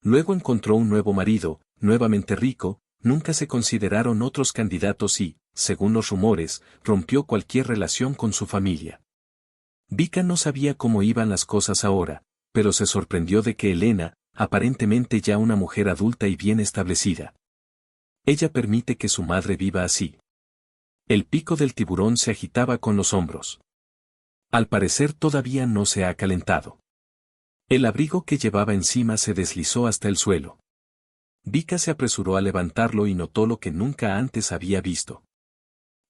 Luego encontró un nuevo marido, nuevamente rico, nunca se consideraron otros candidatos y, según los rumores, rompió cualquier relación con su familia. Vika no sabía cómo iban las cosas ahora, pero se sorprendió de que Elena, aparentemente ya una mujer adulta y bien establecida. Ella permite que su madre viva así. El pico del tiburón se agitaba con los hombros. Al parecer todavía no se ha calentado. El abrigo que llevaba encima se deslizó hasta el suelo. Vika se apresuró a levantarlo y notó lo que nunca antes había visto.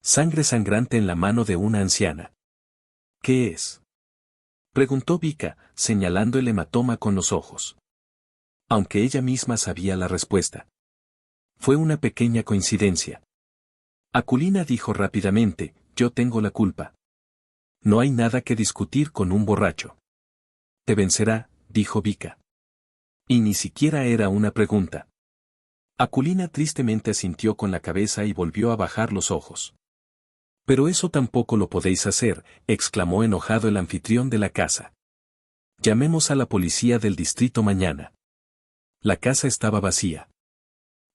Sangre sangrante en la mano de una anciana. ¿Qué es? Preguntó Vika, señalando el hematoma con los ojos. Aunque ella misma sabía la respuesta. Fue una pequeña coincidencia. Akulina dijo rápidamente, yo tengo la culpa. No hay nada que discutir con un borracho. Te vencerá, dijo Vika. Y ni siquiera era una pregunta. Akulina tristemente asintió con la cabeza y volvió a bajar los ojos. Pero eso tampoco lo podéis hacer, exclamó enojado el anfitrión de la casa. Llamemos a la policía del distrito mañana. La casa estaba vacía.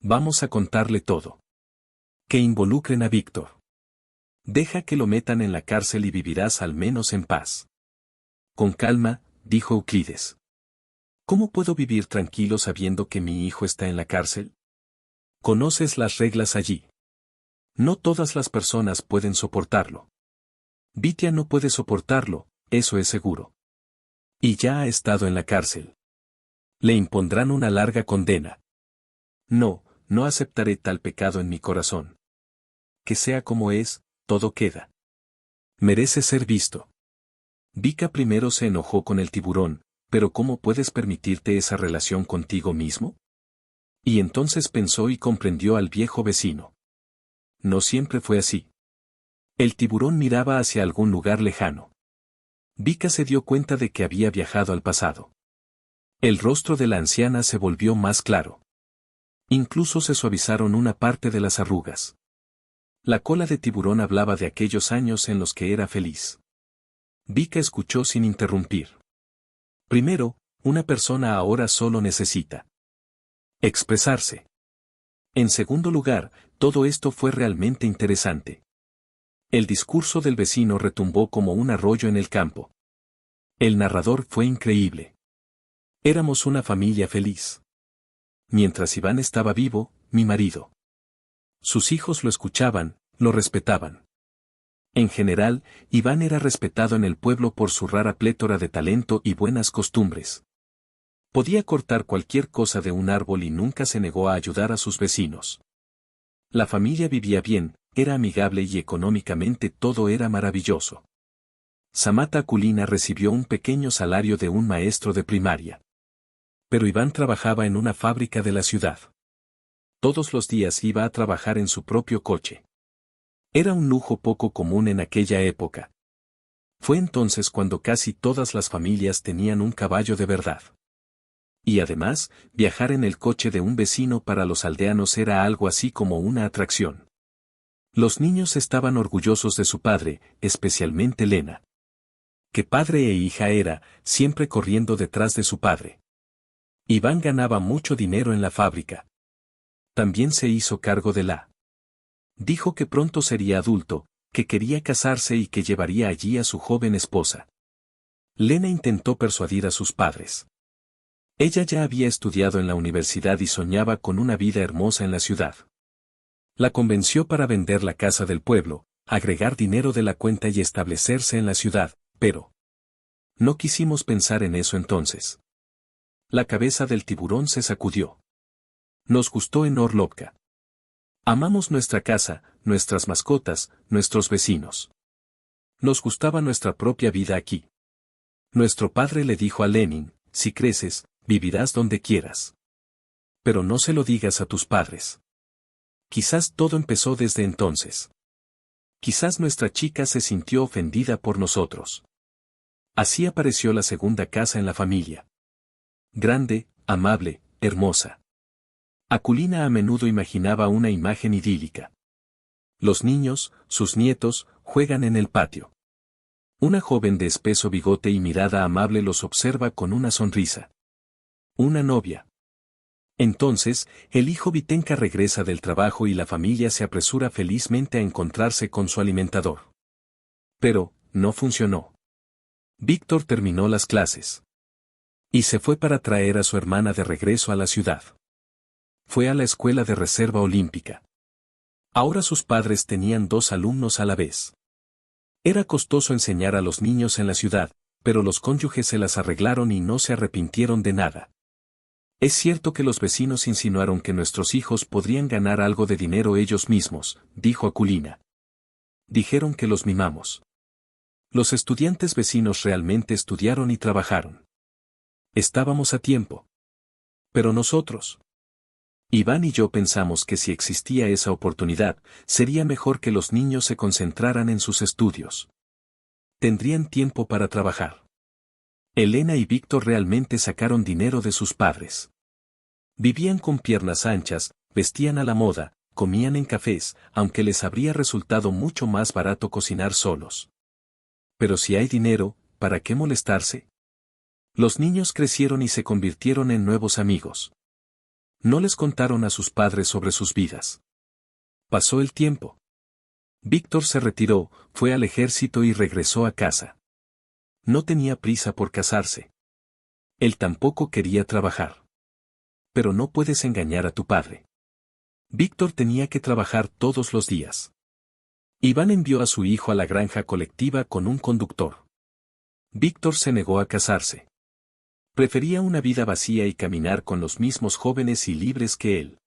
Vamos a contarle todo. Que involucren a Víctor. Deja que lo metan en la cárcel y vivirás al menos en paz. Con calma, dijo Euclides. ¿Cómo puedo vivir tranquilo sabiendo que mi hijo está en la cárcel? Conoces las reglas allí. No todas las personas pueden soportarlo. Vitya no puede soportarlo, eso es seguro. Y ya ha estado en la cárcel. Le impondrán una larga condena. No, no aceptaré tal pecado en mi corazón. Que sea como es, todo queda. Merece ser visto. Vika primero se enojó con el tiburón, pero ¿cómo puedes permitirte esa relación contigo mismo? Y entonces pensó y comprendió al viejo vecino. No siempre fue así. El tiburón miraba hacia algún lugar lejano. Vika se dio cuenta de que había viajado al pasado. El rostro de la anciana se volvió más claro. Incluso se suavizaron una parte de las arrugas. La cola de tiburón hablaba de aquellos años en los que era feliz. Vika escuchó sin interrumpir. Primero, una persona ahora solo necesita expresarse. En segundo lugar, todo esto fue realmente interesante. El discurso del vecino retumbó como un arroyo en el campo. El narrador fue increíble. Éramos una familia feliz. Mientras Iván estaba vivo, mi marido. Sus hijos lo escuchaban, lo respetaban. En general, Iván era respetado en el pueblo por su rara plétora de talento y buenas costumbres. Podía cortar cualquier cosa de un árbol y nunca se negó a ayudar a sus vecinos. La familia vivía bien, era amigable y económicamente todo era maravilloso. Samata Akulina recibió un pequeño salario de un maestro de primaria. Pero Iván trabajaba en una fábrica de la ciudad. Todos los días iba a trabajar en su propio coche. Era un lujo poco común en aquella época. Fue entonces cuando casi todas las familias tenían un caballo de verdad. Y además, viajar en el coche de un vecino para los aldeanos era algo así como una atracción. Los niños estaban orgullosos de su padre, especialmente Lena. Que padre e hija era, siempre corriendo detrás de su padre. Iván ganaba mucho dinero en la fábrica. También se hizo cargo de la. Dijo que pronto sería adulto, que quería casarse y que llevaría allí a su joven esposa. Lena intentó persuadir a sus padres. Ella ya había estudiado en la universidad y soñaba con una vida hermosa en la ciudad. La convenció para vender la casa del pueblo, agregar dinero de la cuenta y establecerse en la ciudad, pero no quisimos pensar en eso entonces. La cabeza del tiburón se sacudió. Nos gustó en Orlovka. Amamos nuestra casa, nuestras mascotas, nuestros vecinos. Nos gustaba nuestra propia vida aquí. Nuestro padre le dijo a Lenin, si creces, vivirás donde quieras. Pero no se lo digas a tus padres. Quizás todo empezó desde entonces. Quizás nuestra chica se sintió ofendida por nosotros. Así apareció la segunda casa en la familia. Grande, amable, hermosa. Akulina a menudo imaginaba una imagen idílica. Los niños, sus nietos, juegan en el patio. Una joven de espeso bigote y mirada amable los observa con una sonrisa. Una novia. Entonces, el hijo Vitenka regresa del trabajo y la familia se apresura felizmente a encontrarse con su alimentador. Pero, no funcionó. Víctor terminó las clases. Y se fue para traer a su hermana de regreso a la ciudad. Fue a la escuela de reserva olímpica. Ahora sus padres tenían 2 alumnos a la vez. Era costoso enseñar a los niños en la ciudad, pero los cónyuges se las arreglaron y no se arrepintieron de nada. Es cierto que los vecinos insinuaron que nuestros hijos podrían ganar algo de dinero ellos mismos, dijo Aculina. Dijeron que los mimamos. Los estudiantes vecinos realmente estudiaron y trabajaron. Estábamos a tiempo. Pero nosotros. Iván y yo pensamos que si existía esa oportunidad, sería mejor que los niños se concentraran en sus estudios. Tendrían tiempo para trabajar. Elena y Víctor realmente sacaron dinero de sus padres. Vivían con piernas anchas, vestían a la moda, comían en cafés, aunque les habría resultado mucho más barato cocinar solos. Pero si hay dinero, ¿para qué molestarse? Los niños crecieron y se convirtieron en nuevos amigos. No les contaron a sus padres sobre sus vidas. Pasó el tiempo. Víctor se retiró, fue al ejército y regresó a casa. No tenía prisa por casarse. Él tampoco quería trabajar. Pero no puedes engañar a tu padre. Víctor tenía que trabajar todos los días. Iván envió a su hijo a la granja colectiva con un conductor. Víctor se negó a casarse. Prefería una vida vacía y caminar con los mismos jóvenes y libres que él.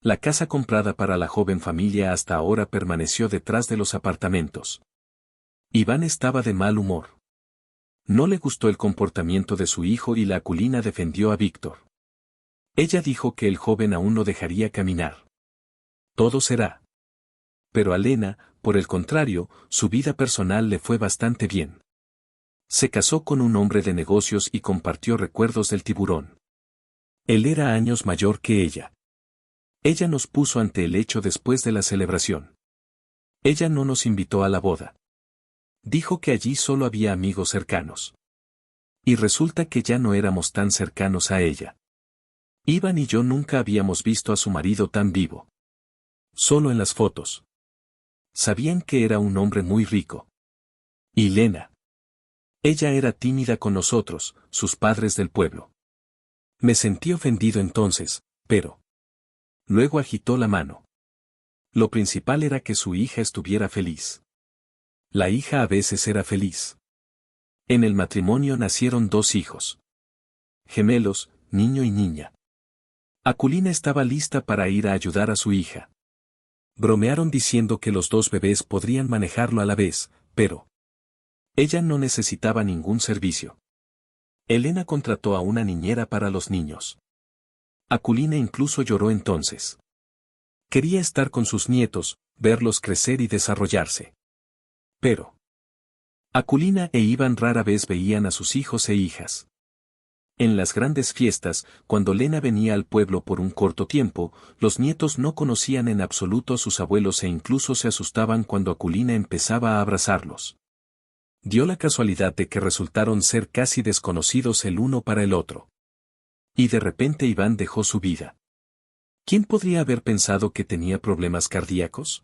La casa comprada para la joven familia hasta ahora permaneció detrás de los apartamentos. Iván estaba de mal humor. No le gustó el comportamiento de su hijo y la Aculina defendió a Víctor. Ella dijo que el joven aún no dejaría caminar. Todo será. Pero a Lena, por el contrario, su vida personal le fue bastante bien. Se casó con un hombre de negocios y compartió recuerdos del tiburón. Él era años mayor que ella. Ella nos puso ante el hecho después de la celebración. Ella no nos invitó a la boda. Dijo que allí solo había amigos cercanos. Y resulta que ya no éramos tan cercanos a ella. Iván y yo nunca habíamos visto a su marido tan vivo. Solo en las fotos. Sabían que era un hombre muy rico. Y Lena. Ella era tímida con nosotros, sus padres del pueblo. Me sentí ofendido entonces, pero... Luego agitó la mano. Lo principal era que su hija estuviera feliz. La hija a veces era feliz. En el matrimonio nacieron 2 hijos. Gemelos, niño y niña. Aculina estaba lista para ir a ayudar a su hija. Bromearon diciendo que los 2 bebés podrían manejarlo a la vez, pero... Ella no necesitaba ningún servicio. Elena contrató a una niñera para los niños. Aculina incluso lloró entonces. Quería estar con sus nietos, verlos crecer y desarrollarse. Pero... Aculina e Iván rara vez veían a sus hijos e hijas. En las grandes fiestas, cuando Lena venía al pueblo por un corto tiempo, los nietos no conocían en absoluto a sus abuelos e incluso se asustaban cuando Aculina empezaba a abrazarlos. Dio la casualidad de que resultaron ser casi desconocidos el uno para el otro. Y de repente Iván dejó su vida. ¿Quién podría haber pensado que tenía problemas cardíacos?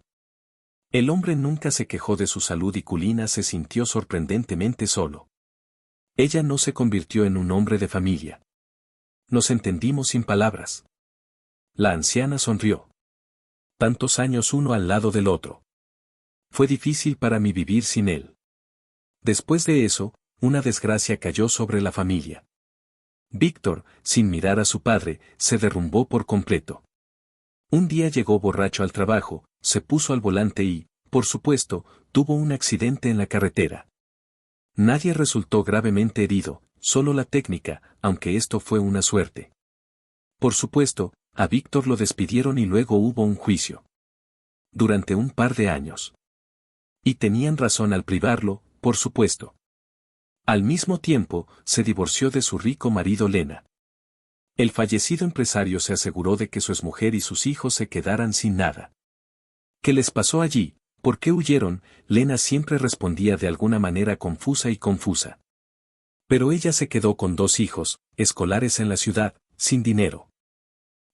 El hombre nunca se quejó de su salud y Aculina se sintió sorprendentemente solo. Ella no se convirtió en un hombre de familia. Nos entendimos sin palabras. La anciana sonrió. Tantos años uno al lado del otro. Fue difícil para mí vivir sin él. Después de eso, una desgracia cayó sobre la familia. Víctor, sin mirar a su padre, se derrumbó por completo. Un día llegó borracho al trabajo, se puso al volante y, por supuesto, tuvo un accidente en la carretera. Nadie resultó gravemente herido, solo la técnica, aunque esto fue una suerte. Por supuesto, a Víctor lo despidieron y luego hubo un juicio. Durante un par de años. Y tenían razón al privarlo, por supuesto. Al mismo tiempo, se divorció de su rico marido Lena. El fallecido empresario se aseguró de que su exmujer y sus hijos se quedaran sin nada. ¿Qué les pasó allí? ¿Por qué huyeron? Lena siempre respondía de alguna manera confusa y confusa. Pero ella se quedó con 2 hijos, escolares en la ciudad, sin dinero.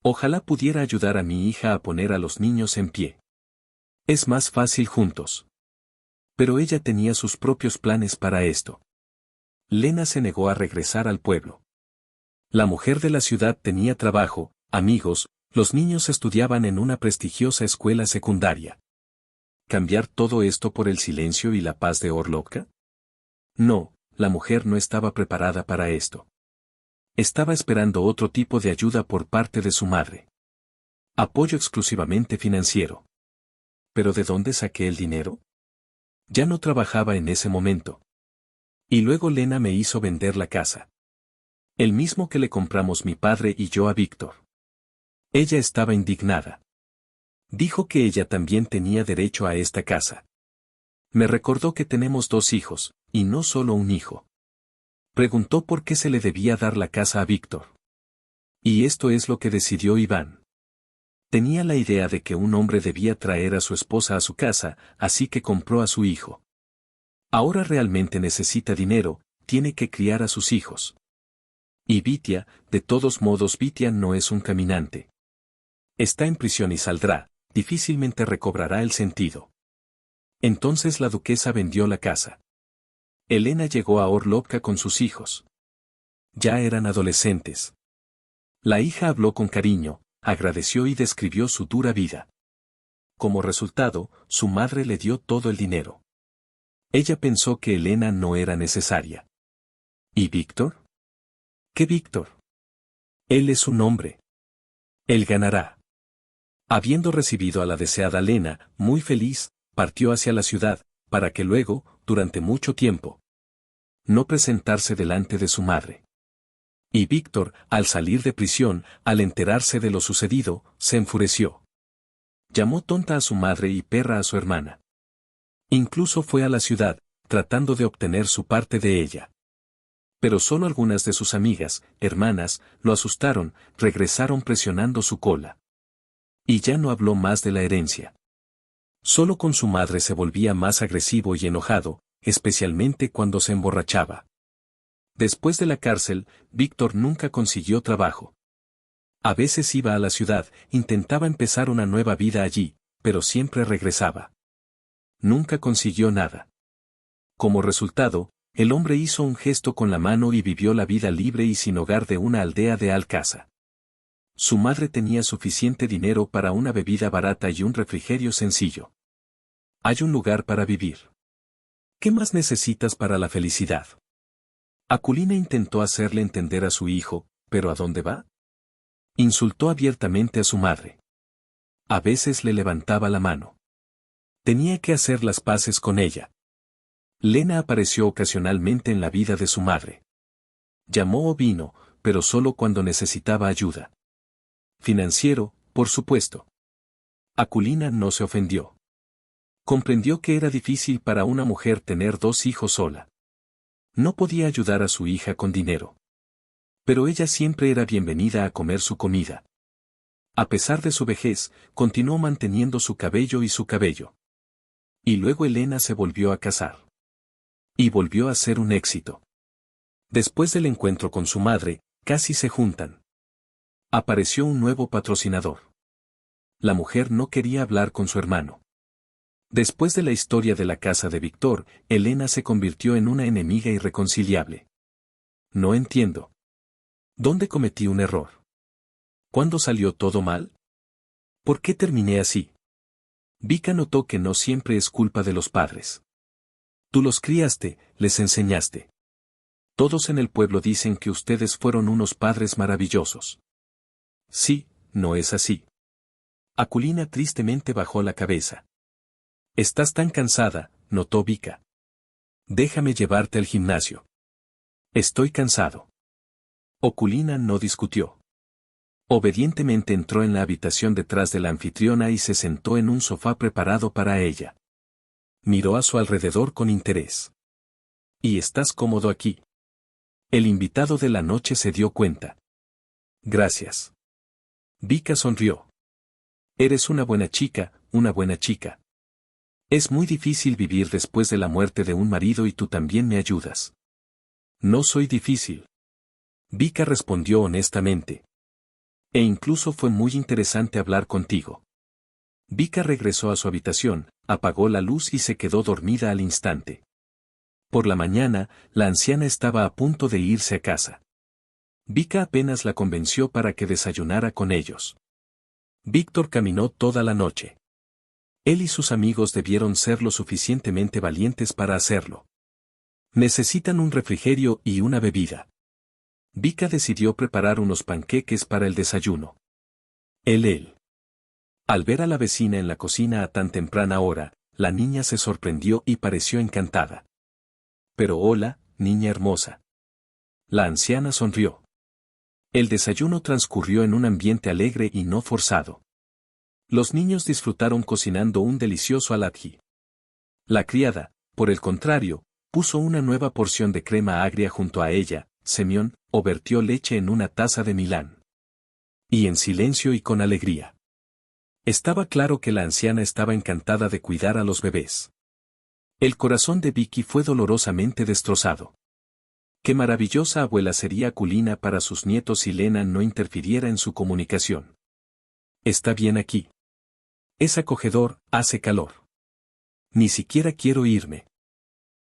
Ojalá pudiera ayudar a mi hija a poner a los niños en pie. Es más fácil juntos. Pero ella tenía sus propios planes para esto. Lena se negó a regresar al pueblo. La mujer de la ciudad tenía trabajo, amigos, los niños estudiaban en una prestigiosa escuela secundaria. ¿Cambiar todo esto por el silencio y la paz de Orlovka? No, la mujer no estaba preparada para esto. Estaba esperando otro tipo de ayuda por parte de su madre. Apoyo exclusivamente financiero. ¿Pero de dónde saqué el dinero? Ya no trabajaba en ese momento. Y luego Lena me hizo vender la casa. El mismo que le compramos mi padre y yo a Víctor. Ella estaba indignada. Dijo que ella también tenía derecho a esta casa. Me recordó que tenemos 2 hijos, y no solo un hijo. Preguntó por qué se le debía dar la casa a Víctor. Y esto es lo que decidió Iván. Tenía la idea de que un hombre debía traer a su esposa a su casa, así que compró a su hijo. Ahora realmente necesita dinero, tiene que criar a sus hijos. Y Vitia, de todos modos Vitia no es un caminante. Está en prisión y saldrá, difícilmente recobrará el sentido. Entonces la duquesa vendió la casa. Elena llegó a Orlovka con sus hijos. Ya eran adolescentes. La hija habló con cariño, agradeció y describió su dura vida. Como resultado, su madre le dio todo el dinero. Ella pensó que Elena no era necesaria. ¿Y Víctor? ¿Qué Víctor? Él es un hombre. Él ganará. Habiendo recibido a la deseada Lena, muy feliz, partió hacia la ciudad, para que luego, durante mucho tiempo, no presentarse delante de su madre. Y Víctor, al salir de prisión, al enterarse de lo sucedido, se enfureció. Llamó tonta a su madre y perra a su hermana. Incluso fue a la ciudad, tratando de obtener su parte de ella. Pero solo algunas de sus amigas, hermanas, lo asustaron, regresaron presionando su cola. Y ya no habló más de la herencia. Solo con su madre se volvía más agresivo y enojado, especialmente cuando se emborrachaba. Después de la cárcel, Víctor nunca consiguió trabajo. A veces iba a la ciudad, intentaba empezar una nueva vida allí, pero siempre regresaba. Nunca consiguió nada. Como resultado, el hombre hizo un gesto con la mano y vivió la vida libre y sin hogar de una aldea de Alcázar. Su madre tenía suficiente dinero para una bebida barata y un refrigerio sencillo. Hay un lugar para vivir. ¿Qué más necesitas para la felicidad? Aculina intentó hacerle entender a su hijo, ¿pero a dónde va? Insultó abiertamente a su madre. A veces le levantaba la mano. Tenía que hacer las paces con ella. Lena apareció ocasionalmente en la vida de su madre. Llamó o vino, pero solo cuando necesitaba ayuda. Financiero, por supuesto. Aculina no se ofendió. Comprendió que era difícil para una mujer tener 2 hijos sola. No podía ayudar a su hija con dinero. Pero ella siempre era bienvenida a comer su comida. A pesar de su vejez, continuó manteniendo su cabello y su cabello. Y luego Elena se volvió a casar. Y volvió a ser un éxito. Después del encuentro con su madre, casi se juntan. Apareció un nuevo patrocinador. La mujer no quería hablar con su hermano. Después de la historia de la casa de Víctor, Elena se convirtió en una enemiga irreconciliable. No entiendo. ¿Dónde cometí un error? ¿Cuándo salió todo mal? ¿Por qué terminé así? Vika notó que no siempre es culpa de los padres. Tú los criaste, les enseñaste. Todos en el pueblo dicen que ustedes fueron unos padres maravillosos. Sí, no es así. Aculina tristemente bajó la cabeza. Estás tan cansada, notó Vika. Déjame llevarte al gimnasio. Estoy cansado. Oculina no discutió. Obedientemente entró en la habitación detrás de la anfitriona y se sentó en un sofá preparado para ella. Miró a su alrededor con interés. ¿Y estás cómodo aquí? El invitado de la noche se dio cuenta. Gracias. Vika sonrió. Eres una buena chica, una buena chica. Es muy difícil vivir después de la muerte de un marido y tú también me ayudas. No soy difícil. Vika respondió honestamente. E incluso fue muy interesante hablar contigo. Vika regresó a su habitación, apagó la luz y se quedó dormida al instante. Por la mañana, la anciana estaba a punto de irse a casa. Vika apenas la convenció para que desayunara con ellos. Víctor caminó toda la noche. Él y sus amigos debieron ser lo suficientemente valientes para hacerlo. Necesitan un refrigerio y una bebida. Vika decidió preparar unos panqueques para el desayuno. Al ver a la vecina en la cocina a tan temprana hora, la niña se sorprendió y pareció encantada. Pero hola, niña hermosa. La anciana sonrió. El desayuno transcurrió en un ambiente alegre y no forzado. Los niños disfrutaron cocinando un delicioso aladji. La criada, por el contrario, puso una nueva porción de crema agria junto a ella, Semyon, o vertió leche en una taza de Milán. Y en silencio y con alegría. Estaba claro que la anciana estaba encantada de cuidar a los bebés. El corazón de Vicky fue dolorosamente destrozado. Qué maravillosa abuela sería Akulina para sus nietos si Lena no interfiriera en su comunicación. Está bien aquí. Es acogedor, hace calor. Ni siquiera quiero irme.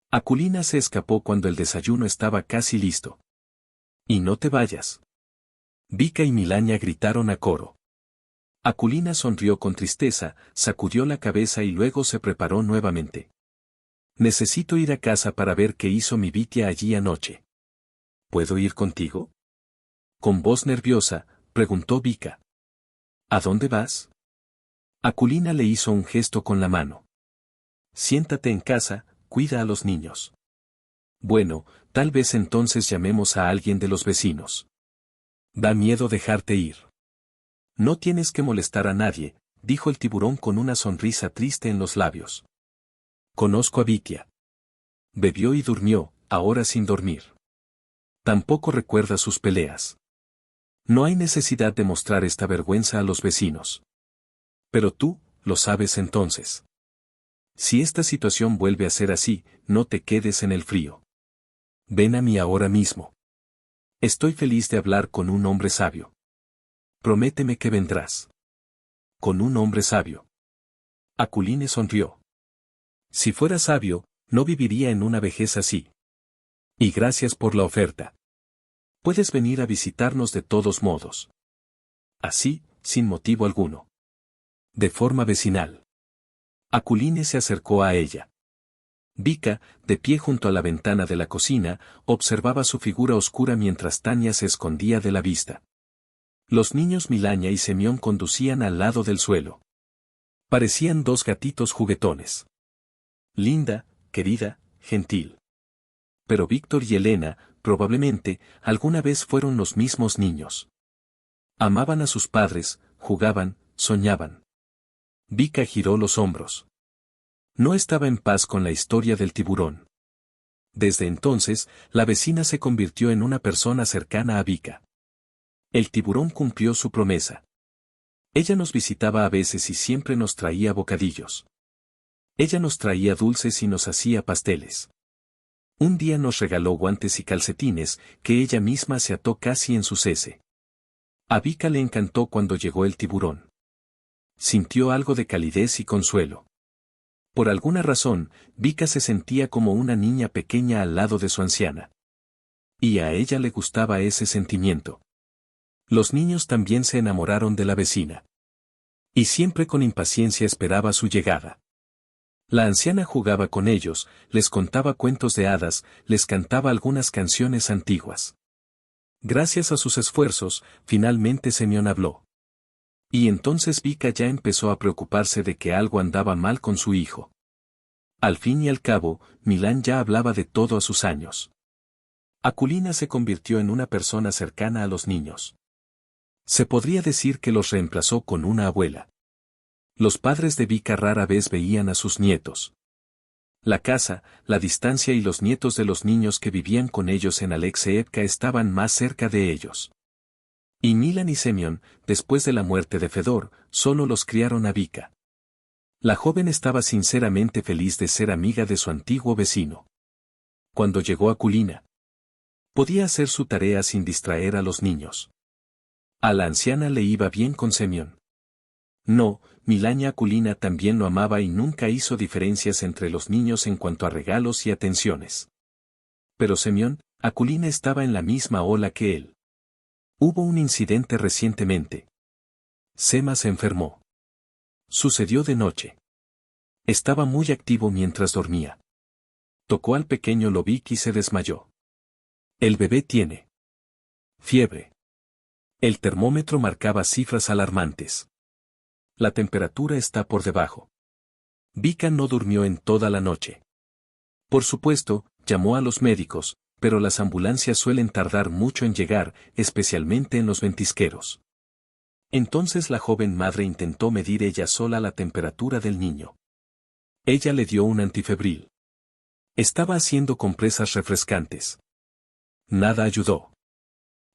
Akulina se escapó cuando el desayuno estaba casi listo. Y no te vayas. Vika y Milania gritaron a coro. Akulina sonrió con tristeza, sacudió la cabeza y luego se preparó nuevamente. Necesito ir a casa para ver qué hizo mi Vitia allí anoche. ¿Puedo ir contigo? Con voz nerviosa, preguntó Vika. ¿A dónde vas? Akulina le hizo un gesto con la mano. Siéntate en casa, cuida a los niños. Bueno, tal vez entonces llamemos a alguien de los vecinos. Da miedo dejarte ir. No tienes que molestar a nadie, dijo el tiburón con una sonrisa triste en los labios. Conozco a Vitia. Bebió y durmió, ahora sin dormir. Tampoco recuerda sus peleas. No hay necesidad de mostrar esta vergüenza a los vecinos. Pero tú, lo sabes entonces. Si esta situación vuelve a ser así, no te quedes en el frío. Ven a mí ahora mismo. Estoy feliz de hablar con un hombre sabio. Prométeme que vendrás. Con un hombre sabio. Akuline sonrió. Si fuera sabio, no viviría en una vejez así. Y gracias por la oferta. Puedes venir a visitarnos de todos modos. Así, sin motivo alguno. De forma vecinal. Akuline se acercó a ella. Vika, de pie junto a la ventana de la cocina, observaba su figura oscura mientras Tania se escondía de la vista. Los niños Milania y Semyon conducían al lado del suelo. Parecían dos gatitos juguetones. Linda, querida, gentil. Pero Víctor y Elena, probablemente, alguna vez fueron los mismos niños. Amaban a sus padres, jugaban, soñaban. Vika giró los hombros. No estaba en paz con la historia del tiburón. Desde entonces, la vecina se convirtió en una persona cercana a Vika. El tiburón cumplió su promesa. Ella nos visitaba a veces y siempre nos traía bocadillos. Ella nos traía dulces y nos hacía pasteles. Un día nos regaló guantes y calcetines, que ella misma se ató casi en su cese. A Vika le encantó cuando llegó el tiburón. Sintió algo de calidez y consuelo. Por alguna razón, Vika se sentía como una niña pequeña al lado de su anciana. Y a ella le gustaba ese sentimiento. Los niños también se enamoraron de la vecina. Y siempre con impaciencia esperaba su llegada. La anciana jugaba con ellos, les contaba cuentos de hadas, les cantaba algunas canciones antiguas. Gracias a sus esfuerzos, finalmente Semyon habló. Y entonces Vika ya empezó a preocuparse de que algo andaba mal con su hijo. Al fin y al cabo, Milán ya hablaba de todo a sus años. Akulina se convirtió en una persona cercana a los niños. Se podría decir que los reemplazó con una abuela. Los padres de Vika rara vez veían a sus nietos. La casa, la distancia y los nietos de los niños que vivían con ellos en Alexeevka estaban más cerca de ellos. Y Milan y Semyon, después de la muerte de Fedor, solo los criaron a Vika. La joven estaba sinceramente feliz de ser amiga de su antiguo vecino. Cuando llegó Akulina, podía hacer su tarea sin distraer a los niños. A la anciana le iba bien con Semyon. No, Milania Akulina también lo amaba y nunca hizo diferencias entre los niños en cuanto a regalos y atenciones. Pero Semyon, Akulina estaba en la misma ola que él. Hubo un incidente recientemente. Sema se enfermó. Sucedió de noche. Estaba muy activo mientras dormía. Tocó al pequeño Lovik y se desmayó. El bebé tiene Fiebre. El termómetro marcaba cifras alarmantes. La temperatura está por debajo. Vika no durmió en toda la noche. Por supuesto, llamó a los médicos, pero las ambulancias suelen tardar mucho en llegar, especialmente en los ventisqueros. Entonces la joven madre intentó medir ella sola la temperatura del niño. Ella le dio un antifebril. Estaba haciendo compresas refrescantes. Nada ayudó.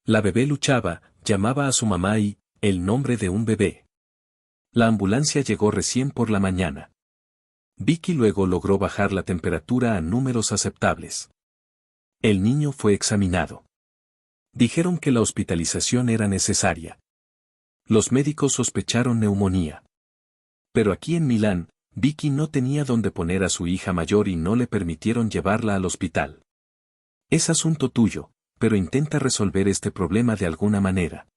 La bebé luchaba, llamaba a su mamá y, el nombre de un bebé. La ambulancia llegó recién por la mañana. Vicky luego logró bajar la temperatura a números aceptables. El niño fue examinado. Dijeron que la hospitalización era necesaria. Los médicos sospecharon neumonía. Pero aquí en Milán, Vicky no tenía dónde poner a su hija mayor y no le permitieron llevarla al hospital. Es asunto tuyo, pero intenta resolver este problema de alguna manera.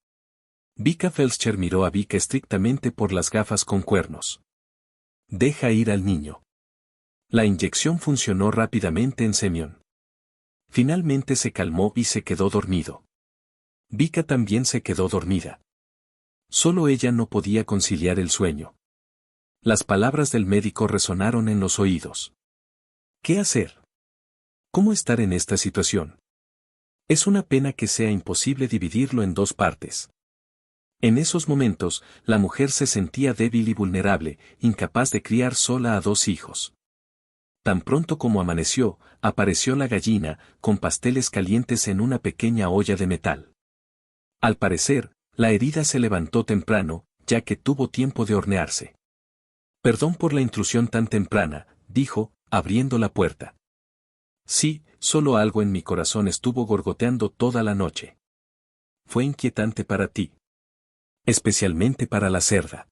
Vika Feldscher miró a Vika estrictamente por las gafas con cuernos. Deja ir al niño. La inyección funcionó rápidamente en Semyon. Finalmente se calmó y se quedó dormido. Vika también se quedó dormida. Solo ella no podía conciliar el sueño. Las palabras del médico resonaron en los oídos. ¿Qué hacer? ¿Cómo estar en esta situación? Es una pena que sea imposible dividirlo en dos partes. En esos momentos, la mujer se sentía débil y vulnerable, incapaz de criar sola a dos hijos. Tan pronto como amaneció, apareció la gallina, con pasteles calientes en una pequeña olla de metal. Al parecer, la herida se levantó temprano, ya que tuvo tiempo de hornearse. Perdón por la intrusión tan temprana, dijo, abriendo la puerta. Sí, solo algo en mi corazón estuvo gorgoteando toda la noche. Fue inquietante para ti. Especialmente para la cerda.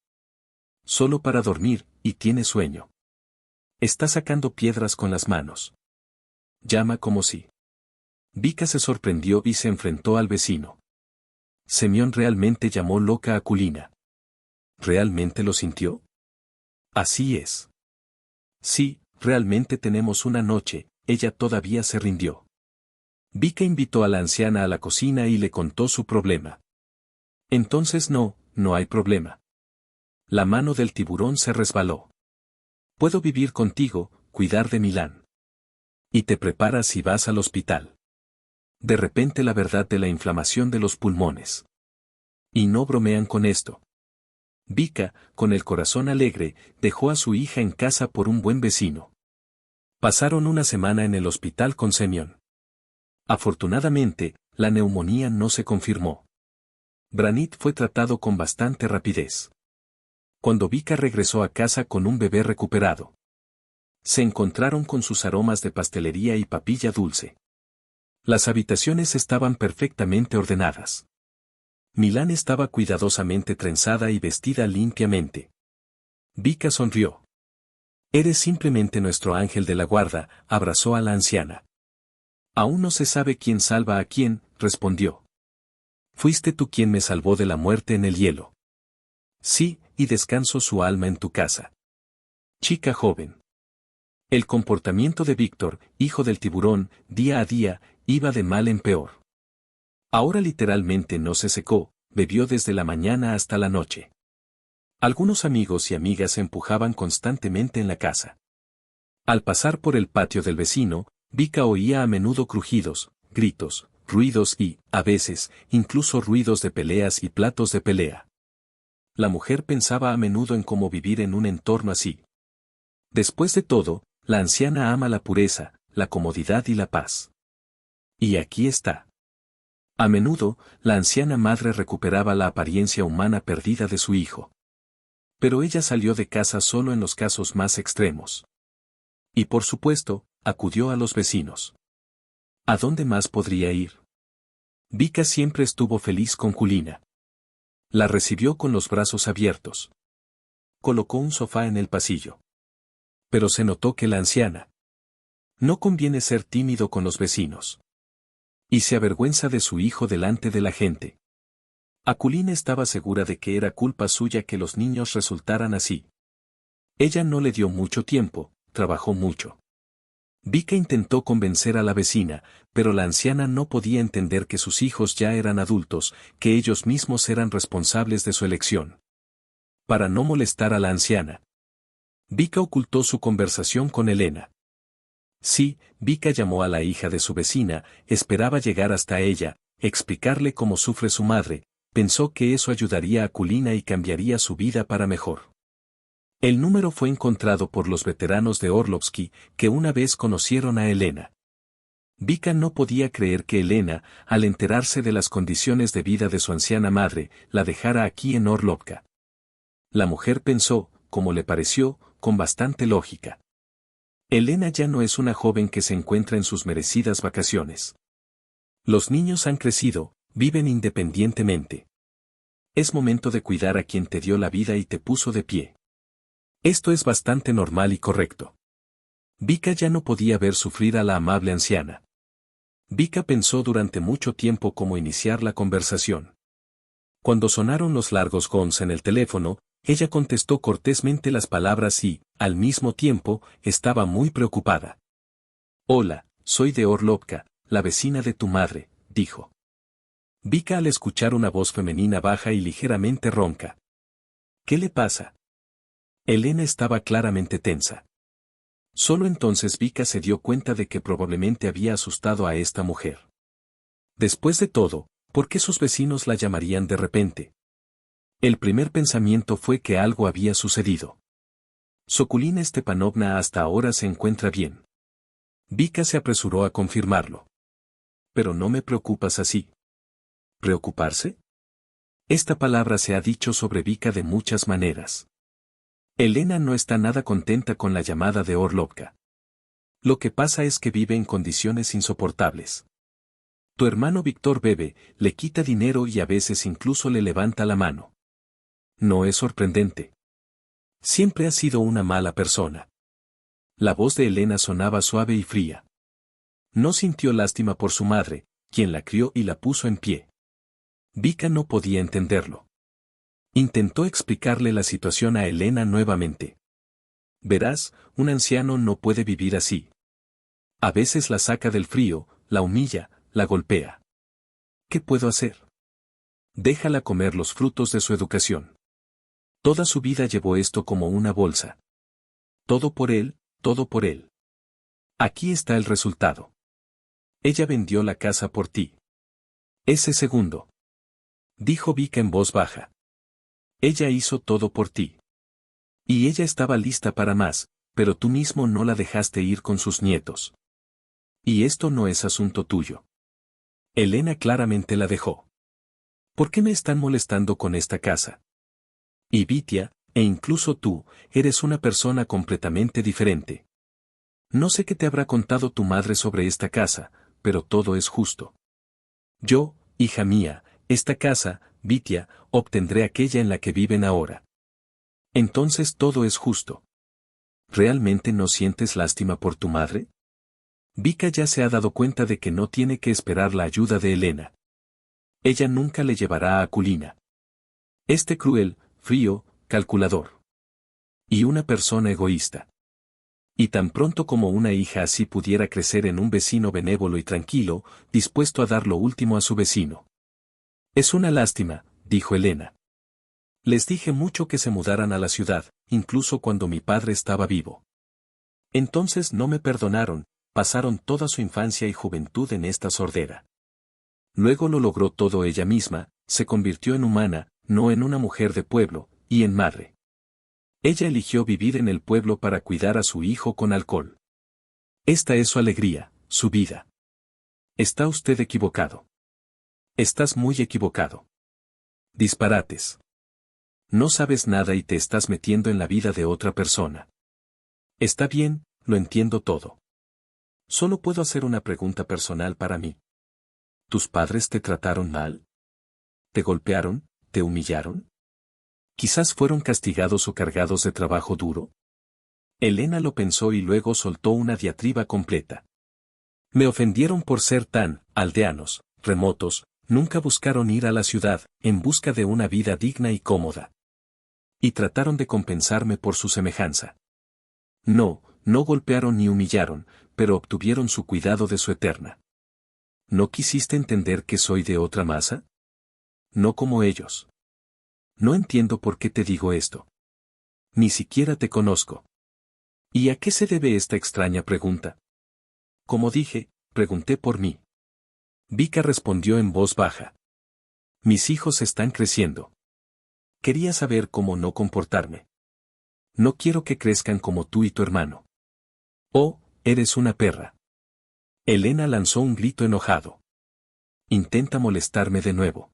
Solo para dormir, y tiene sueño. Está sacando piedras con las manos. Llama como si. Vika se sorprendió y se enfrentó al vecino. Semyon realmente llamó loca a Kulina. ¿Realmente lo sintió? Así es. Sí, realmente tenemos una noche, ella todavía se rindió. Vika invitó a la anciana a la cocina y le contó su problema. Entonces no hay problema. La mano del tiburón se resbaló. Puedo vivir contigo, cuidar de Milán. Y te preparas y vas al hospital. De repente la verdad de la inflamación de los pulmones. Y no bromean con esto. Vika, con el corazón alegre, dejó a su hija en casa por un buen vecino. Pasaron una semana en el hospital con Semyon. Afortunadamente, la neumonía no se confirmó. Branit fue tratado con bastante rapidez. Cuando Vika regresó a casa con un bebé recuperado, se encontraron con sus aromas de pastelería y papilla dulce. Las habitaciones estaban perfectamente ordenadas. Milán estaba cuidadosamente trenzada y vestida limpiamente. Vika sonrió. Eres simplemente nuestro ángel de la guarda, abrazó a la anciana. Aún no se sabe quién salva a quién, respondió. Fuiste tú quien me salvó de la muerte en el hielo. Sí, y descanso su alma en tu casa. Chica joven. El comportamiento de Víctor, hijo del tiburón, día a día, iba de mal en peor. Ahora literalmente no se secó, bebió desde la mañana hasta la noche. Algunos amigos y amigas se empujaban constantemente en la casa. Al pasar por el patio del vecino, Vika oía a menudo crujidos, gritos, ruidos y, a veces, incluso ruidos de peleas y platos de pelea. La mujer pensaba a menudo en cómo vivir en un entorno así. Después de todo, la anciana ama la pureza, la comodidad y la paz. Y aquí está. A menudo, la anciana madre recuperaba la apariencia humana perdida de su hijo. Pero ella salió de casa solo en los casos más extremos. Y por supuesto, acudió a los vecinos. ¿A dónde más podría ir? Vika siempre estuvo feliz con Kulina. La recibió con los brazos abiertos. Colocó un sofá en el pasillo. Pero se notó que la anciana. No conviene ser tímido con los vecinos. Y se avergüenza de su hijo delante de la gente. Akulina estaba segura de que era culpa suya que los niños resultaran así. Ella no le dio mucho tiempo, trabajó mucho. Vika intentó convencer a la vecina, pero la anciana no podía entender que sus hijos ya eran adultos, que ellos mismos eran responsables de su elección. Para no molestar a la anciana, Vika ocultó su conversación con Elena. Sí, Vika llamó a la hija de su vecina, esperaba llegar hasta ella, explicarle cómo sufre su madre, pensó que eso ayudaría a Kulina y cambiaría su vida para mejor. El número fue encontrado por los veteranos de Orlovsky, que una vez conocieron a Elena. Vika no podía creer que Elena, al enterarse de las condiciones de vida de su anciana madre, la dejara aquí en Orlovka. La mujer pensó, como le pareció, con bastante lógica. Elena ya no es una joven que se encuentra en sus merecidas vacaciones. Los niños han crecido, viven independientemente. Es momento de cuidar a quien te dio la vida y te puso de pie. Esto es bastante normal y correcto. Vika ya no podía ver sufrir a la amable anciana. Vika pensó durante mucho tiempo cómo iniciar la conversación. Cuando sonaron los largos gongs en el teléfono, ella contestó cortésmente las palabras y, al mismo tiempo, estaba muy preocupada. Hola, soy de Orlovka, la vecina de tu madre, dijo. Vika al escuchar una voz femenina baja y ligeramente ronca. ¿Qué le pasa? Elena estaba claramente tensa. Solo entonces Vika se dio cuenta de que probablemente había asustado a esta mujer. Después de todo, ¿por qué sus vecinos la llamarían de repente? El primer pensamiento fue que algo había sucedido. Sokulina Stepanovna hasta ahora se encuentra bien. Vika se apresuró a confirmarlo. Pero no me preocupas así. ¿Preocuparse? Esta palabra se ha dicho sobre Vika de muchas maneras. Elena no está nada contenta con la llamada de Orlovka. Lo que pasa es que vive en condiciones insoportables. Tu hermano Víctor bebe, le quita dinero y a veces incluso le levanta la mano. No es sorprendente. Siempre ha sido una mala persona. La voz de Elena sonaba suave y fría. No sintió lástima por su madre, quien la crió y la puso en pie. Vika no podía entenderlo. Intentó explicarle la situación a Elena nuevamente. Verás, un anciano no puede vivir así. A veces la saca del frío, la humilla, la golpea. ¿Qué puedo hacer? Déjala comer los frutos de su educación. Toda su vida llevó esto como una bolsa. Todo por él, todo por él. Aquí está el resultado. Ella vendió la casa por ti. Ese segundo. Dijo Vika en voz baja. Ella hizo todo por ti. Y ella estaba lista para más, pero tú mismo no la dejaste ir con sus nietos. Y esto no es asunto tuyo. Elena claramente la dejó. ¿Por qué me están molestando con esta casa? Y Vitia, e incluso tú, eres una persona completamente diferente. No sé qué te habrá contado tu madre sobre esta casa, pero todo es justo. Yo, hija mía, esta casa, Vitia, obtendré aquella en la que viven ahora. Entonces todo es justo. ¿Realmente no sientes lástima por tu madre? Vika ya se ha dado cuenta de que no tiene que esperar la ayuda de Elena. Ella nunca le llevará a Kulina. Este cruel, frío, calculador. Y una persona egoísta. Y tan pronto como una hija así pudiera crecer en un vecino benévolo y tranquilo, dispuesto a dar lo último a su vecino. Es una lástima, dijo Elena. Les dije mucho que se mudaran a la ciudad, incluso cuando mi padre estaba vivo. Entonces no me perdonaron, pasaron toda su infancia y juventud en esta sordera. Luego lo logró todo ella misma, se convirtió en humana, no en una mujer de pueblo, y en madre. Ella eligió vivir en el pueblo para cuidar a su hijo con alcohol. Esta es su alegría, su vida. Está usted equivocado. Estás muy equivocado. Disparates. No sabes nada y te estás metiendo en la vida de otra persona. Está bien, lo entiendo todo. Solo puedo hacer una pregunta personal para mí. ¿Tus padres te trataron mal? ¿Te golpearon? ¿Te humillaron? ¿Quizás fueron castigados o cargados de trabajo duro? Elena lo pensó y luego soltó una diatriba completa. Me ofendieron por ser tan aldeanos, remotos, nunca buscaron ir a la ciudad, en busca de una vida digna y cómoda. Y trataron de compensarme por su semejanza. No, No golpearon ni humillaron, pero obtuvieron su cuidado de su eterna. ¿No quisiste entender que soy de otra masa? No como ellos. No entiendo por qué te digo esto. Ni siquiera te conozco. ¿Y a qué se debe esta extraña pregunta? Como dije, pregunté por mí. Vika respondió en voz baja. Mis hijos están creciendo. Quería saber cómo no comportarme. No quiero que crezcan como tú y tu hermano. Oh, eres una perra. Elena lanzó un grito enojado. Intenta molestarme de nuevo.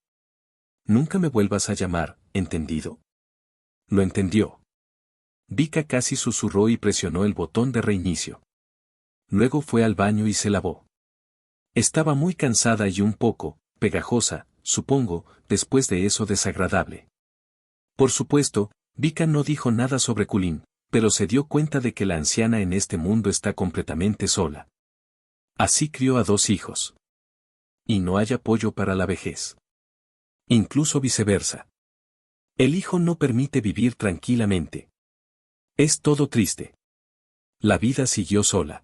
Nunca me vuelvas a llamar, ¿entendido? Lo entendió. Vika casi susurró y presionó el botón de reinicio. Luego fue al baño y se lavó. Estaba muy cansada y un poco, pegajosa, supongo, después de eso desagradable. Por supuesto, Vika no dijo nada sobre Culín, pero se dio cuenta de que la anciana en este mundo está completamente sola. Así crió a 2 hijos. Y no hay apoyo para la vejez. Incluso viceversa. El hijo no permite vivir tranquilamente. Es todo triste. La vida siguió sola.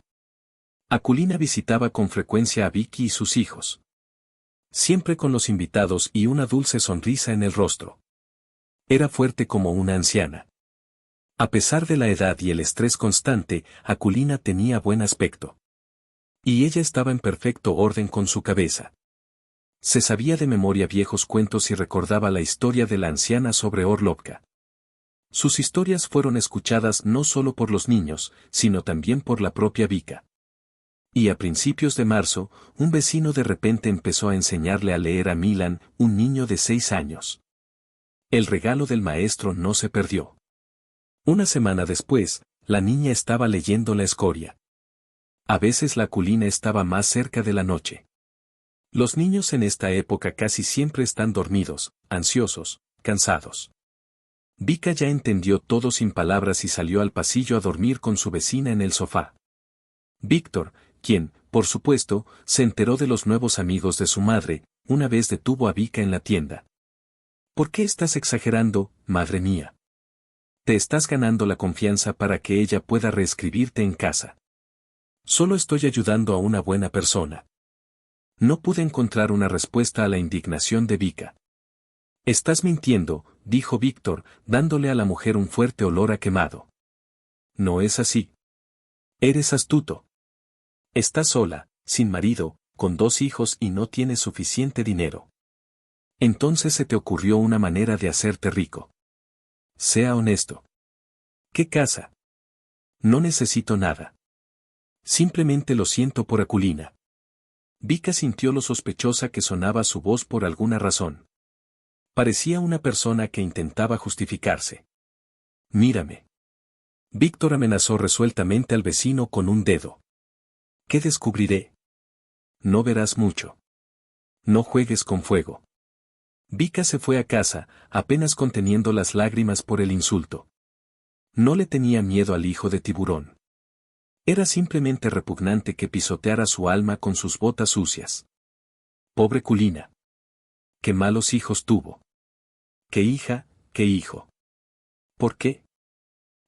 Akulina visitaba con frecuencia a Vicky y sus hijos. Siempre con los invitados y una dulce sonrisa en el rostro. Era fuerte como una anciana. A pesar de la edad y el estrés constante, Akulina tenía buen aspecto. Y ella estaba en perfecto orden con su cabeza. Se sabía de memoria viejos cuentos y recordaba la historia de la anciana sobre Orlovka. Sus historias fueron escuchadas no solo por los niños, sino también por la propia Vika. Y a principios de marzo, un vecino de repente empezó a enseñarle a leer a Milan, un niño de 6 años. El regalo del maestro no se perdió. Una semana después, la niña estaba leyendo La Escoria. A veces la Akulina estaba más cerca de la noche. Los niños en esta época casi siempre están dormidos, ansiosos, cansados. Vika ya entendió todo sin palabras y salió al pasillo a dormir con su vecina en el sofá. Víctor, quien, por supuesto, se enteró de los nuevos amigos de su madre, una vez detuvo a Vika en la tienda. ¿Por qué estás exagerando, madre mía? Te estás ganando la confianza para que ella pueda reescribirte en casa. Solo estoy ayudando a una buena persona. No pude encontrar una respuesta a la indignación de Vika. Estás mintiendo, dijo Víctor, dándole a la mujer un fuerte olor a quemado. No es así. Eres astuto. Estás sola, sin marido, con 2 hijos y no tienes suficiente dinero. Entonces se te ocurrió una manera de hacerte rico. Sea honesto. ¿Qué casa? No necesito nada. Simplemente lo siento por Akulina. Vika sintió lo sospechosa que sonaba su voz por alguna razón. Parecía una persona que intentaba justificarse. Mírame. Víctor amenazó resueltamente al vecino con un dedo. ¿Qué descubriré? No verás mucho. No juegues con fuego. Vika se fue a casa, apenas conteniendo las lágrimas por el insulto. No le tenía miedo al hijo de tiburón. Era simplemente repugnante que pisoteara su alma con sus botas sucias. Pobre Culina. Qué malos hijos tuvo. Qué hija, qué hijo. ¿Por qué?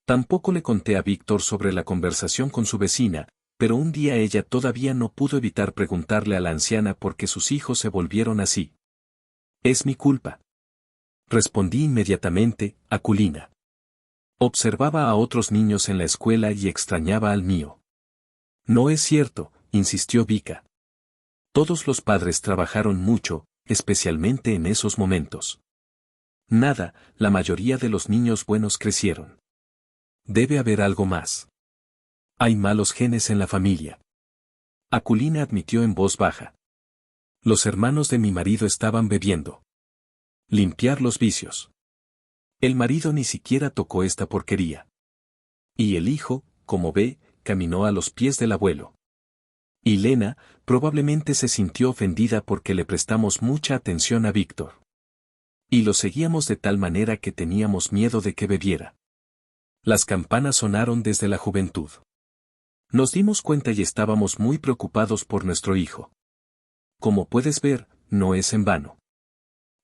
Tampoco le conté a Víctor sobre la conversación con su vecina, pero un día ella todavía no pudo evitar preguntarle a la anciana por qué sus hijos se volvieron así. Es mi culpa. Respondí inmediatamente, Akulina. Observaba a otros niños en la escuela y extrañaba al mío. No es cierto, insistió Vika. Todos los padres trabajaron mucho, especialmente en esos momentos. Nada, la mayoría de los niños buenos crecieron. Debe haber algo más. Hay malos genes en la familia. Akulina admitió en voz baja. Los hermanos de mi marido estaban bebiendo. Limpiar los vicios. El marido ni siquiera tocó esta porquería. Y el hijo, como ve, caminó a los pies del abuelo. Y Lena, probablemente se sintió ofendida porque le prestamos mucha atención a Víctor. Y lo seguíamos de tal manera que teníamos miedo de que bebiera. Las campanas sonaron desde la juventud. Nos dimos cuenta y estábamos muy preocupados por nuestro hijo. Como puedes ver, no es en vano.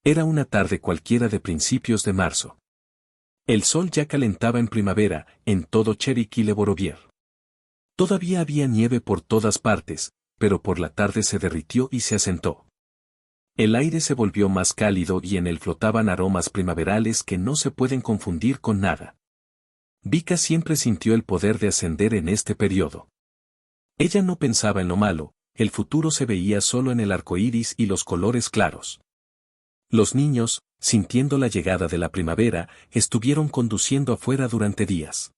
Era una tarde cualquiera de principios de marzo. El sol ya calentaba en primavera, en todo Cheriki-le-Borovier. Todavía había nieve por todas partes, pero por la tarde se derritió y se asentó. El aire se volvió más cálido y en él flotaban aromas primaverales que no se pueden confundir con nada. Vika siempre sintió el poder de ascender en este periodo. Ella no pensaba en lo malo, el futuro se veía solo en el arco iris y los colores claros. Los niños, sintiendo la llegada de la primavera, estuvieron conduciendo afuera durante días.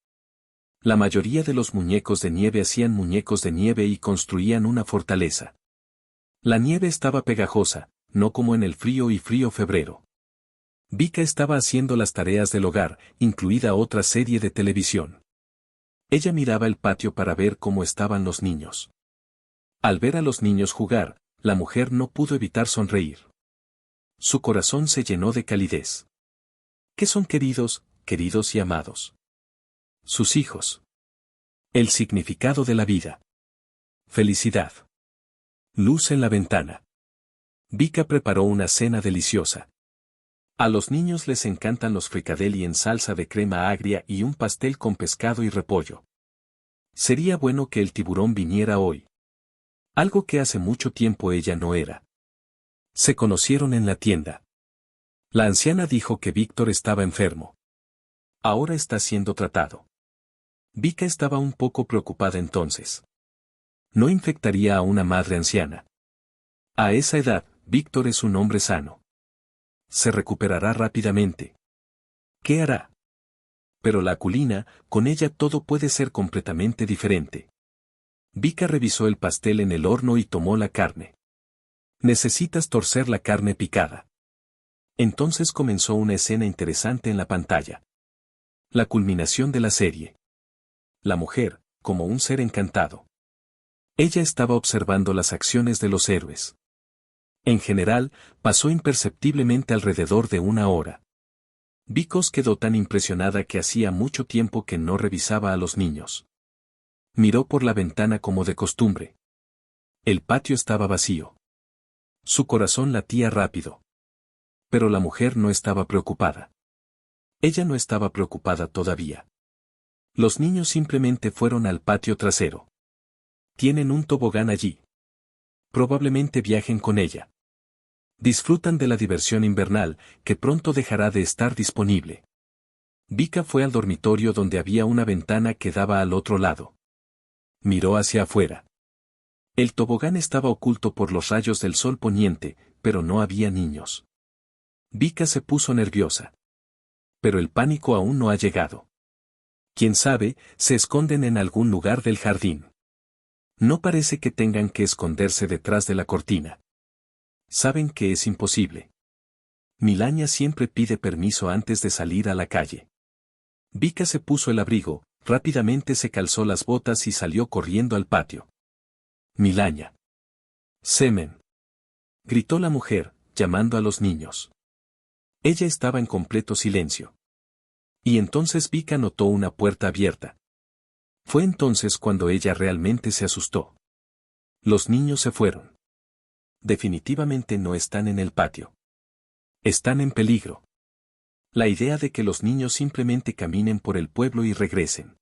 La mayoría de los muñecos de nieve hacían muñecos de nieve y construían una fortaleza. La nieve estaba pegajosa, no como en el frío y frío febrero. Vika estaba haciendo las tareas del hogar, incluida otra serie de televisión. Ella miraba el patio para ver cómo estaban los niños. Al ver a los niños jugar, la mujer no pudo evitar sonreír. Su corazón se llenó de calidez. ¿Qué son queridos, queridos y amados? Sus hijos. El significado de la vida. Felicidad. Luz en la ventana. Vika preparó una cena deliciosa. A los niños les encantan los fricadeli en salsa de crema agria y un pastel con pescado y repollo. Sería bueno que el tiburón viniera hoy. Algo que hace mucho tiempo ella no era. Se conocieron en la tienda. La anciana dijo que Víctor estaba enfermo. Ahora está siendo tratado. Vika estaba un poco preocupada entonces. No infectaría a una madre anciana. A esa edad, Víctor es un hombre sano. Se recuperará rápidamente. ¿Qué hará? Pero la aculina, con ella todo puede ser completamente diferente. Vika revisó el pastel en el horno y tomó la carne. Necesitas torcer la carne picada. Entonces comenzó una escena interesante en la pantalla. La culminación de la serie. La mujer, como un ser encantado. Ella estaba observando las acciones de los héroes. En general, pasó imperceptiblemente alrededor de una hora. Vikos quedó tan impresionada que hacía mucho tiempo que no revisaba a los niños. Miró por la ventana como de costumbre. El patio estaba vacío. Su corazón latía rápido. Pero la mujer no estaba preocupada. Ella no estaba preocupada todavía. Los niños simplemente fueron al patio trasero. Tienen un tobogán allí. Probablemente viajen con ella. Disfrutan de la diversión invernal, que pronto dejará de estar disponible. Vika fue al dormitorio donde había una ventana que daba al otro lado. Miró hacia afuera. El tobogán estaba oculto por los rayos del sol poniente, pero no había niños. Vika se puso nerviosa. Pero el pánico aún no ha llegado. Quién sabe, se esconden en algún lugar del jardín. No parece que tengan que esconderse detrás de la cortina. Saben que es imposible. Milania siempre pide permiso antes de salir a la calle. Vika se puso el abrigo, rápidamente se calzó las botas y salió corriendo al patio. Milania. Semen. Gritó la mujer, llamando a los niños. Ella estaba en completo silencio. Y entonces Vika notó una puerta abierta. Fue entonces cuando ella realmente se asustó. Los niños se fueron. Definitivamente no están en el patio. Están en peligro. La idea de que los niños simplemente caminen por el pueblo y regresen.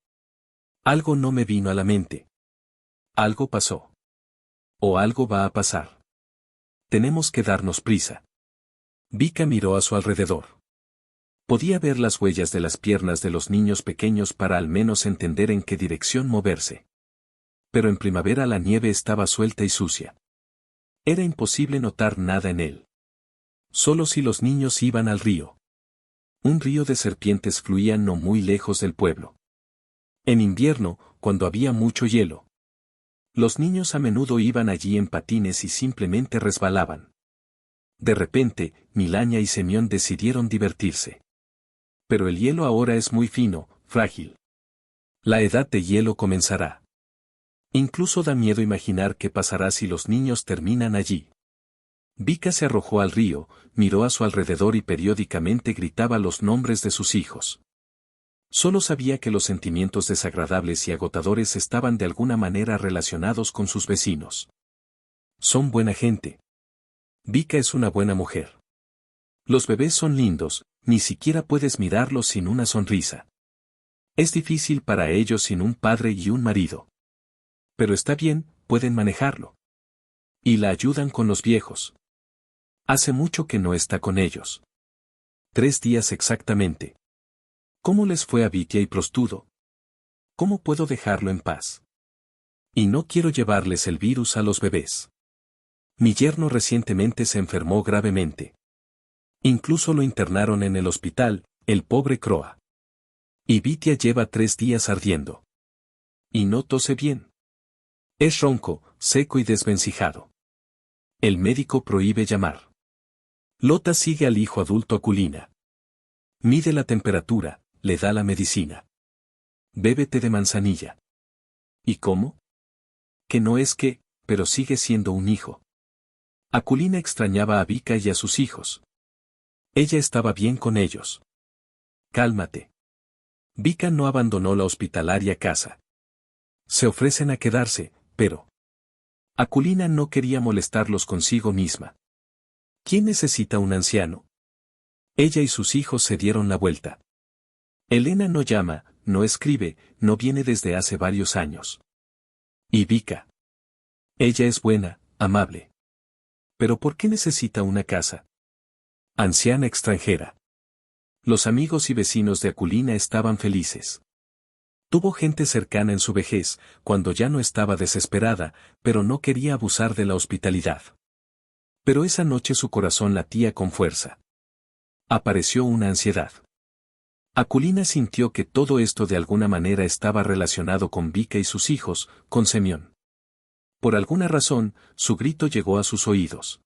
Algo no me vino a la mente. Algo pasó. O algo va a pasar. Tenemos que darnos prisa. Vika miró a su alrededor. Podía ver las huellas de las piernas de los niños pequeños para al menos entender en qué dirección moverse. Pero en primavera la nieve estaba suelta y sucia. Era imposible notar nada en él. Solo si los niños iban al río. Un río de serpientes fluía no muy lejos del pueblo. En invierno, cuando había mucho hielo. Los niños a menudo iban allí en patines y simplemente resbalaban. De repente, Milania y Semyon decidieron divertirse. Pero el hielo ahora es muy fino, frágil. La edad de hielo comenzará. Incluso da miedo imaginar qué pasará si los niños terminan allí. Vika se arrojó al río, miró a su alrededor y periódicamente gritaba los nombres de sus hijos. Solo sabía que los sentimientos desagradables y agotadores estaban de alguna manera relacionados con sus vecinos. Son buena gente. Vika es una buena mujer. Los bebés son lindos, ni siquiera puedes mirarlos sin una sonrisa. Es difícil para ellos sin un padre y un marido. Pero está bien, pueden manejarlo. Y la ayudan con los viejos. Hace mucho que no está con ellos. 3 días exactamente. ¿Cómo les fue a Vitia y Prostudo? ¿Cómo puedo dejarlo en paz? Y no quiero llevarles el virus a los bebés. Mi yerno recientemente se enfermó gravemente. Incluso lo internaron en el hospital, el pobre Croa. Y Vitia lleva 3 días ardiendo. Y no tose bien. Es ronco, seco y desvencijado. El médico prohíbe llamar. Lota sigue al hijo adulto Aculina. Mide la temperatura, le da la medicina. Bebe té de manzanilla. ¿Y cómo? Que no es que, pero sigue siendo un hijo. Aculina extrañaba a Vika y a sus hijos. Ella estaba bien con ellos. Cálmate. Vika no abandonó la hospitalaria casa. Se ofrecen a quedarse, pero Aculina no quería molestarlos consigo misma. ¿Quién necesita un anciano? Ella y sus hijos se dieron la vuelta. Elena no llama, no escribe, no viene desde hace varios años. ¿Y Vika? Ella es buena, amable. ¿Pero por qué necesita una casa? Anciana extranjera. Los amigos y vecinos de Aculina estaban felices. Tuvo gente cercana en su vejez, cuando ya no estaba desesperada, pero no quería abusar de la hospitalidad. Pero esa noche su corazón latía con fuerza. Apareció una ansiedad. Aculina sintió que todo esto de alguna manera estaba relacionado con Vika y sus hijos, con Semyon. Por alguna razón, su grito llegó a sus oídos.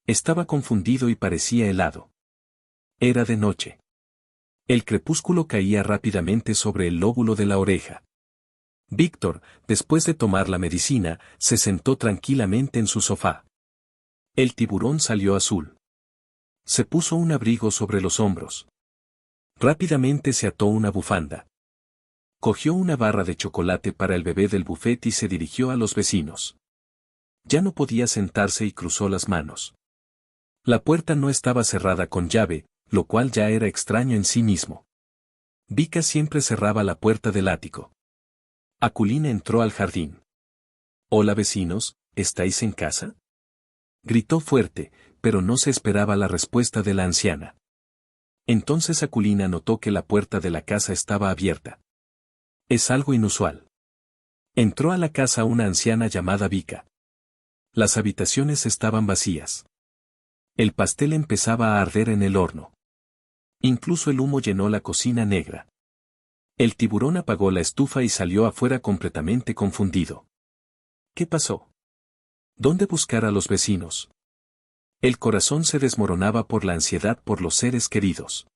Estaba confundido y parecía helado. Era de noche. El crepúsculo caía rápidamente sobre el lóbulo de la oreja. Víctor, después de tomar la medicina, se sentó tranquilamente en su sofá. El tiburón salió azul. Se puso un abrigo sobre los hombros. Rápidamente se ató una bufanda. Cogió una barra de chocolate para el bebé del buffet y se dirigió a los vecinos. Ya no podía sentarse y cruzó las manos. La puerta no estaba cerrada con llave, lo cual ya era extraño en sí mismo. Vika siempre cerraba la puerta del ático. Aculina entró al jardín. «Hola vecinos, ¿estáis en casa?», gritó fuerte, pero no se esperaba la respuesta de la anciana. Entonces Aculina notó que la puerta de la casa estaba abierta. Es algo inusual. Entró a la casa una anciana llamada Vika. Las habitaciones estaban vacías. El pastel empezaba a arder en el horno. Incluso el humo llenó la cocina negra. El tiburón apagó la estufa y salió afuera completamente confundido. ¿Qué pasó? ¿Dónde buscar a los vecinos? El corazón se desmoronaba por la ansiedad por los seres queridos.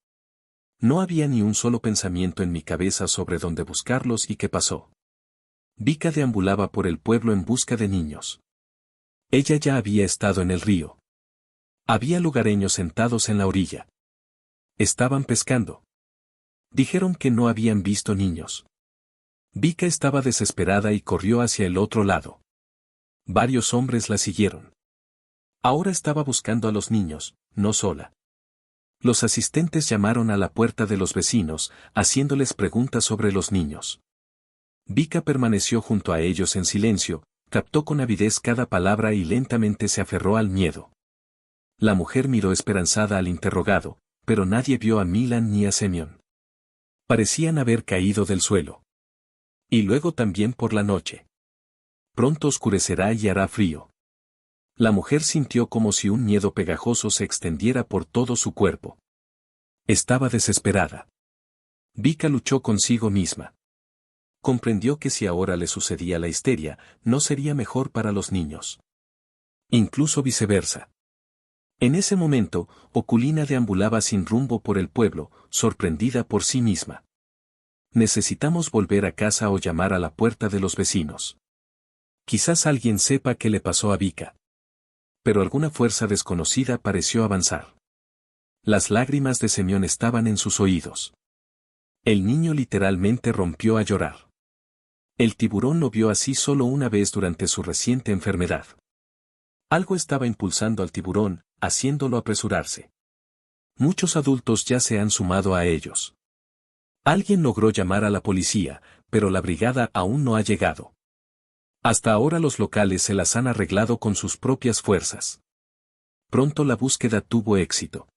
No había ni un solo pensamiento en mi cabeza sobre dónde buscarlos y qué pasó. Vika deambulaba por el pueblo en busca de niños. Ella ya había estado en el río. Había lugareños sentados en la orilla. Estaban pescando. Dijeron que no habían visto niños. Vika estaba desesperada y corrió hacia el otro lado. Varios hombres la siguieron. Ahora estaba buscando a los niños, no sola. Los asistentes llamaron a la puerta de los vecinos, haciéndoles preguntas sobre los niños. Vika permaneció junto a ellos en silencio, captó con avidez cada palabra y lentamente se aferró al miedo. La mujer miró esperanzada al interrogado, pero nadie vio a Milan ni a Semyon. Parecían haber caído del suelo. Y luego también por la noche. Pronto oscurecerá y hará frío. La mujer sintió como si un miedo pegajoso se extendiera por todo su cuerpo. Estaba desesperada. Vika luchó consigo misma. Comprendió que si ahora le sucedía la histeria, no sería mejor para los niños. Incluso viceversa. En ese momento, Aculina deambulaba sin rumbo por el pueblo, sorprendida por sí misma. Necesitamos volver a casa o llamar a la puerta de los vecinos. Quizás alguien sepa qué le pasó a Vika. Pero alguna fuerza desconocida pareció avanzar. Las lágrimas de Semyon estaban en sus oídos. El niño literalmente rompió a llorar. El tiburón lo vio así solo una vez durante su reciente enfermedad. Algo estaba impulsando al tiburón, haciéndolo apresurarse. Muchos adultos ya se han sumado a ellos. Alguien logró llamar a la policía, pero la brigada aún no ha llegado. Hasta ahora los locales se las han arreglado con sus propias fuerzas. Pronto la búsqueda tuvo éxito.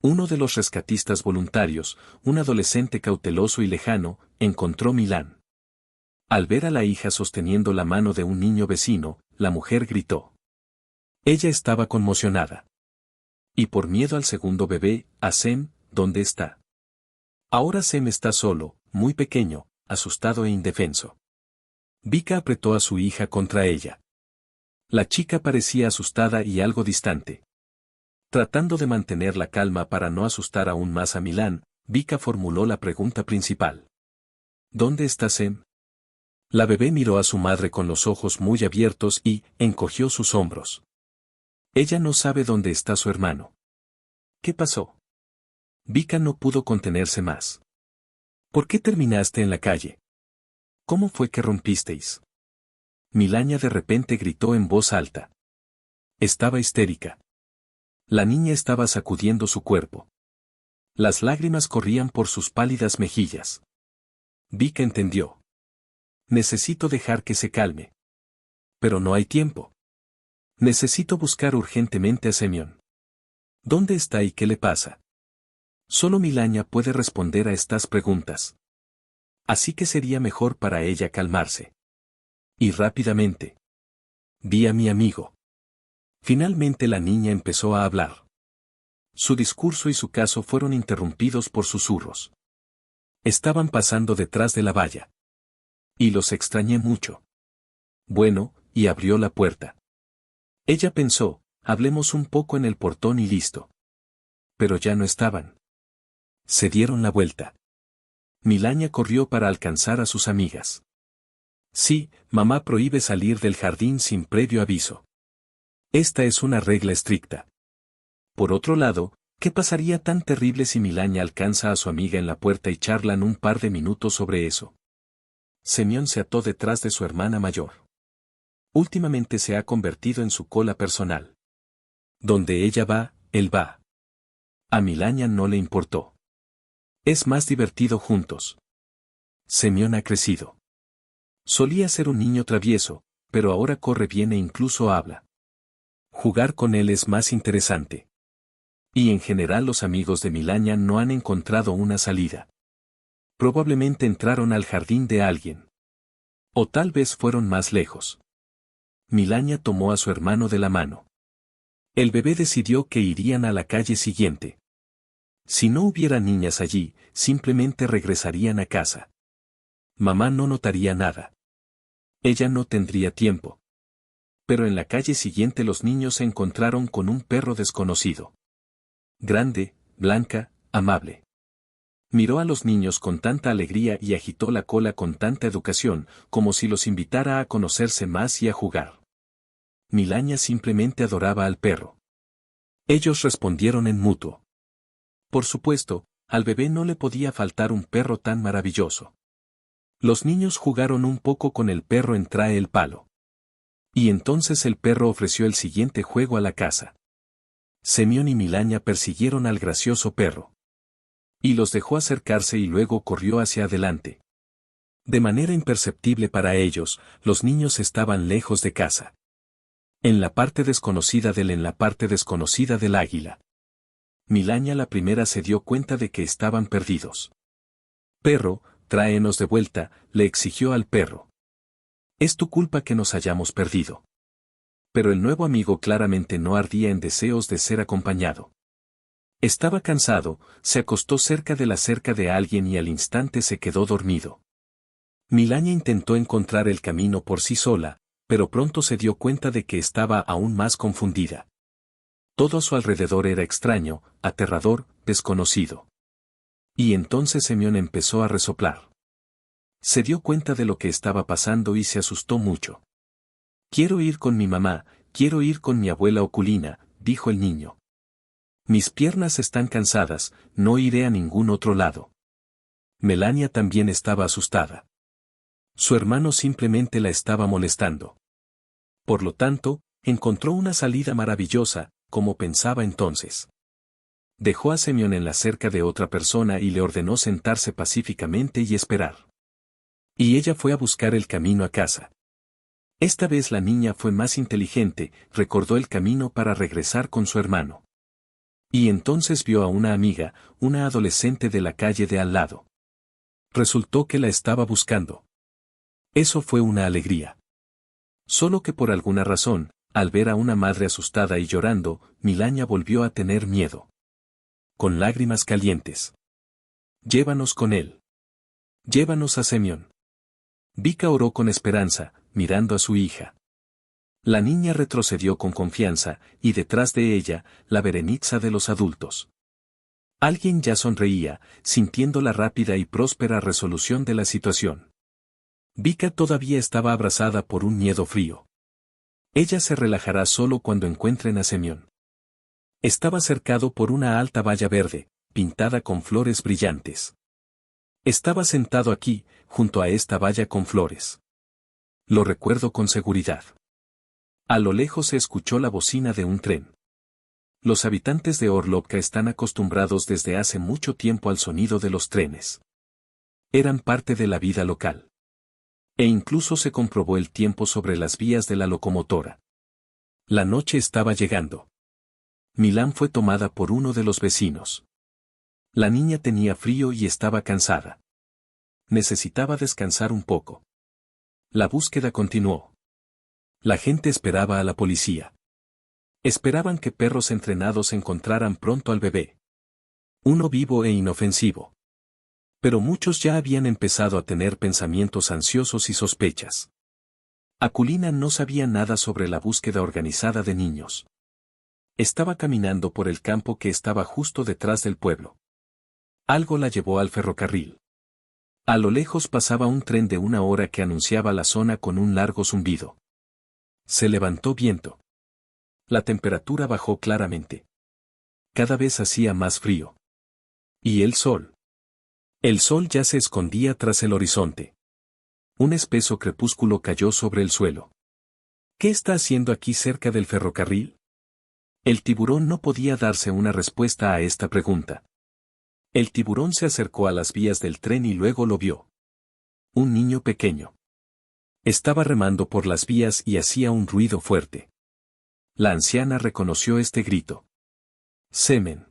Uno de los rescatistas voluntarios, un adolescente cauteloso y lejano, encontró Milán. Al ver a la hija sosteniendo la mano de un niño vecino, la mujer gritó. Ella estaba conmocionada. Y por miedo al segundo bebé, a Sem, ¿dónde está? Ahora Sem está solo, muy pequeño, asustado e indefenso. Vika apretó a su hija contra ella. La chica parecía asustada y algo distante. Tratando de mantener la calma para no asustar aún más a Milán, Vika formuló la pregunta principal. ¿Dónde está Sem? La bebé miró a su madre con los ojos muy abiertos y encogió sus hombros. Ella no sabe dónde está su hermano. ¿Qué pasó? Vika no pudo contenerse más. ¿Por qué terminaste en la calle? ¿Cómo fue que rompisteis? Milania de repente gritó en voz alta. Estaba histérica. La niña estaba sacudiendo su cuerpo. Las lágrimas corrían por sus pálidas mejillas. Vika entendió. Necesito dejar que se calme. Pero no hay tiempo. Necesito buscar urgentemente a Semyon. ¿Dónde está y qué le pasa? Solo Milania puede responder a estas preguntas. Así que sería mejor para ella calmarse. Y rápidamente. Vi a mi amigo. Finalmente la niña empezó a hablar. Su discurso y su caso fueron interrumpidos por susurros. Estaban pasando detrás de la valla. Y los extrañé mucho. Bueno, y abrió la puerta. Ella pensó, hablemos un poco en el portón y listo. Pero ya no estaban. Se dieron la vuelta. Milania corrió para alcanzar a sus amigas. Sí, mamá prohíbe salir del jardín sin previo aviso. Esta es una regla estricta. Por otro lado, ¿qué pasaría tan terrible si Milania alcanza a su amiga en la puerta y charlan un par de minutos sobre eso? Semyon se ató detrás de su hermana mayor. Últimamente se ha convertido en su cola personal. Donde ella va, él va. A Milania no le importó. Es más divertido juntos. Semyon ha crecido. Solía ser un niño travieso, pero ahora corre bien e incluso habla. Jugar con él es más interesante. Y en general los amigos de Milania no han encontrado una salida. Probablemente entraron al jardín de alguien. O tal vez fueron más lejos. Milania tomó a su hermano de la mano. El bebé decidió que irían a la calle siguiente. Si no hubiera niñas allí, simplemente regresarían a casa. Mamá no notaría nada. Ella no tendría tiempo. Pero en la calle siguiente los niños se encontraron con un perro desconocido. Grande, blanca, amable. Miró a los niños con tanta alegría y agitó la cola con tanta educación, como si los invitara a conocerse más y a jugar. Milania simplemente adoraba al perro. Ellos respondieron en mutuo. Por supuesto, al bebé no le podía faltar un perro tan maravilloso. Los niños jugaron un poco con el perro en Trae el palo. Y entonces el perro ofreció el siguiente juego a la casa. Semyon y Milania persiguieron al gracioso perro. Y los dejó acercarse y luego corrió hacia adelante. De manera imperceptible para ellos, los niños estaban lejos de casa. En la parte desconocida del águila. Milania la primera se dio cuenta de que estaban perdidos. Perro, tráenos de vuelta, le exigió al perro. Es tu culpa que nos hayamos perdido. Pero el nuevo amigo claramente no ardía en deseos de ser acompañado. Estaba cansado, se acostó cerca de la cerca de alguien y al instante se quedó dormido. Milania intentó encontrar el camino por sí sola, pero pronto se dio cuenta de que estaba aún más confundida. Todo a su alrededor era extraño, aterrador, desconocido. Y entonces Semyon empezó a resoplar. Se dio cuenta de lo que estaba pasando y se asustó mucho. Quiero ir con mi mamá, quiero ir con mi abuela Oculina, dijo el niño. Mis piernas están cansadas, no iré a ningún otro lado. Melania también estaba asustada. Su hermano simplemente la estaba molestando. Por lo tanto, encontró una salida maravillosa, como pensaba entonces. Dejó a Semyon en la cerca de otra persona y le ordenó sentarse pacíficamente y esperar. Y ella fue a buscar el camino a casa. Esta vez la niña fue más inteligente, recordó el camino para regresar con su hermano. Y entonces vio a una amiga, una adolescente de la calle de al lado. Resultó que la estaba buscando. Eso fue una alegría. Solo que por alguna razón, al ver a una madre asustada y llorando, Milaña volvió a tener miedo. Con lágrimas calientes. Llévanos con él. Llévanos a Semyon. Vika oró con esperanza, mirando a su hija. La niña retrocedió con confianza, y detrás de ella, la Bereniza de los adultos. Alguien ya sonreía, sintiendo la rápida y próspera resolución de la situación. Vika todavía estaba abrazada por un miedo frío. Ella se relajará solo cuando encuentren a Semyon. Estaba cercado por una alta valla verde, pintada con flores brillantes. Estaba sentado aquí, junto a esta valla con flores. Lo recuerdo con seguridad. A lo lejos se escuchó la bocina de un tren. Los habitantes de Orlovka están acostumbrados desde hace mucho tiempo al sonido de los trenes. Eran parte de la vida local. E incluso se comprobó el tiempo sobre las vías de la locomotora. La noche estaba llegando. Milán fue tomada por uno de los vecinos. La niña tenía frío y estaba cansada. Necesitaba descansar un poco. La búsqueda continuó. La gente esperaba a la policía. Esperaban que perros entrenados encontraran pronto al bebé. Uno vivo e inofensivo. Pero muchos ya habían empezado a tener pensamientos ansiosos y sospechas. Akulina no sabía nada sobre la búsqueda organizada de niños. Estaba caminando por el campo que estaba justo detrás del pueblo. Algo la llevó al ferrocarril. A lo lejos pasaba un tren de 1 hora que anunciaba la zona con un largo zumbido. Se levantó viento. La temperatura bajó claramente. Cada vez hacía más frío. ¿Y el sol? El sol ya se escondía tras el horizonte. Un espeso crepúsculo cayó sobre el suelo. ¿Qué está haciendo aquí cerca del ferrocarril? El tiburón no podía darse una respuesta a esta pregunta. El tiburón se acercó a las vías del tren y luego lo vio. Un niño pequeño. Estaba remando por las vías y hacía un ruido fuerte. La anciana reconoció este grito. Semen.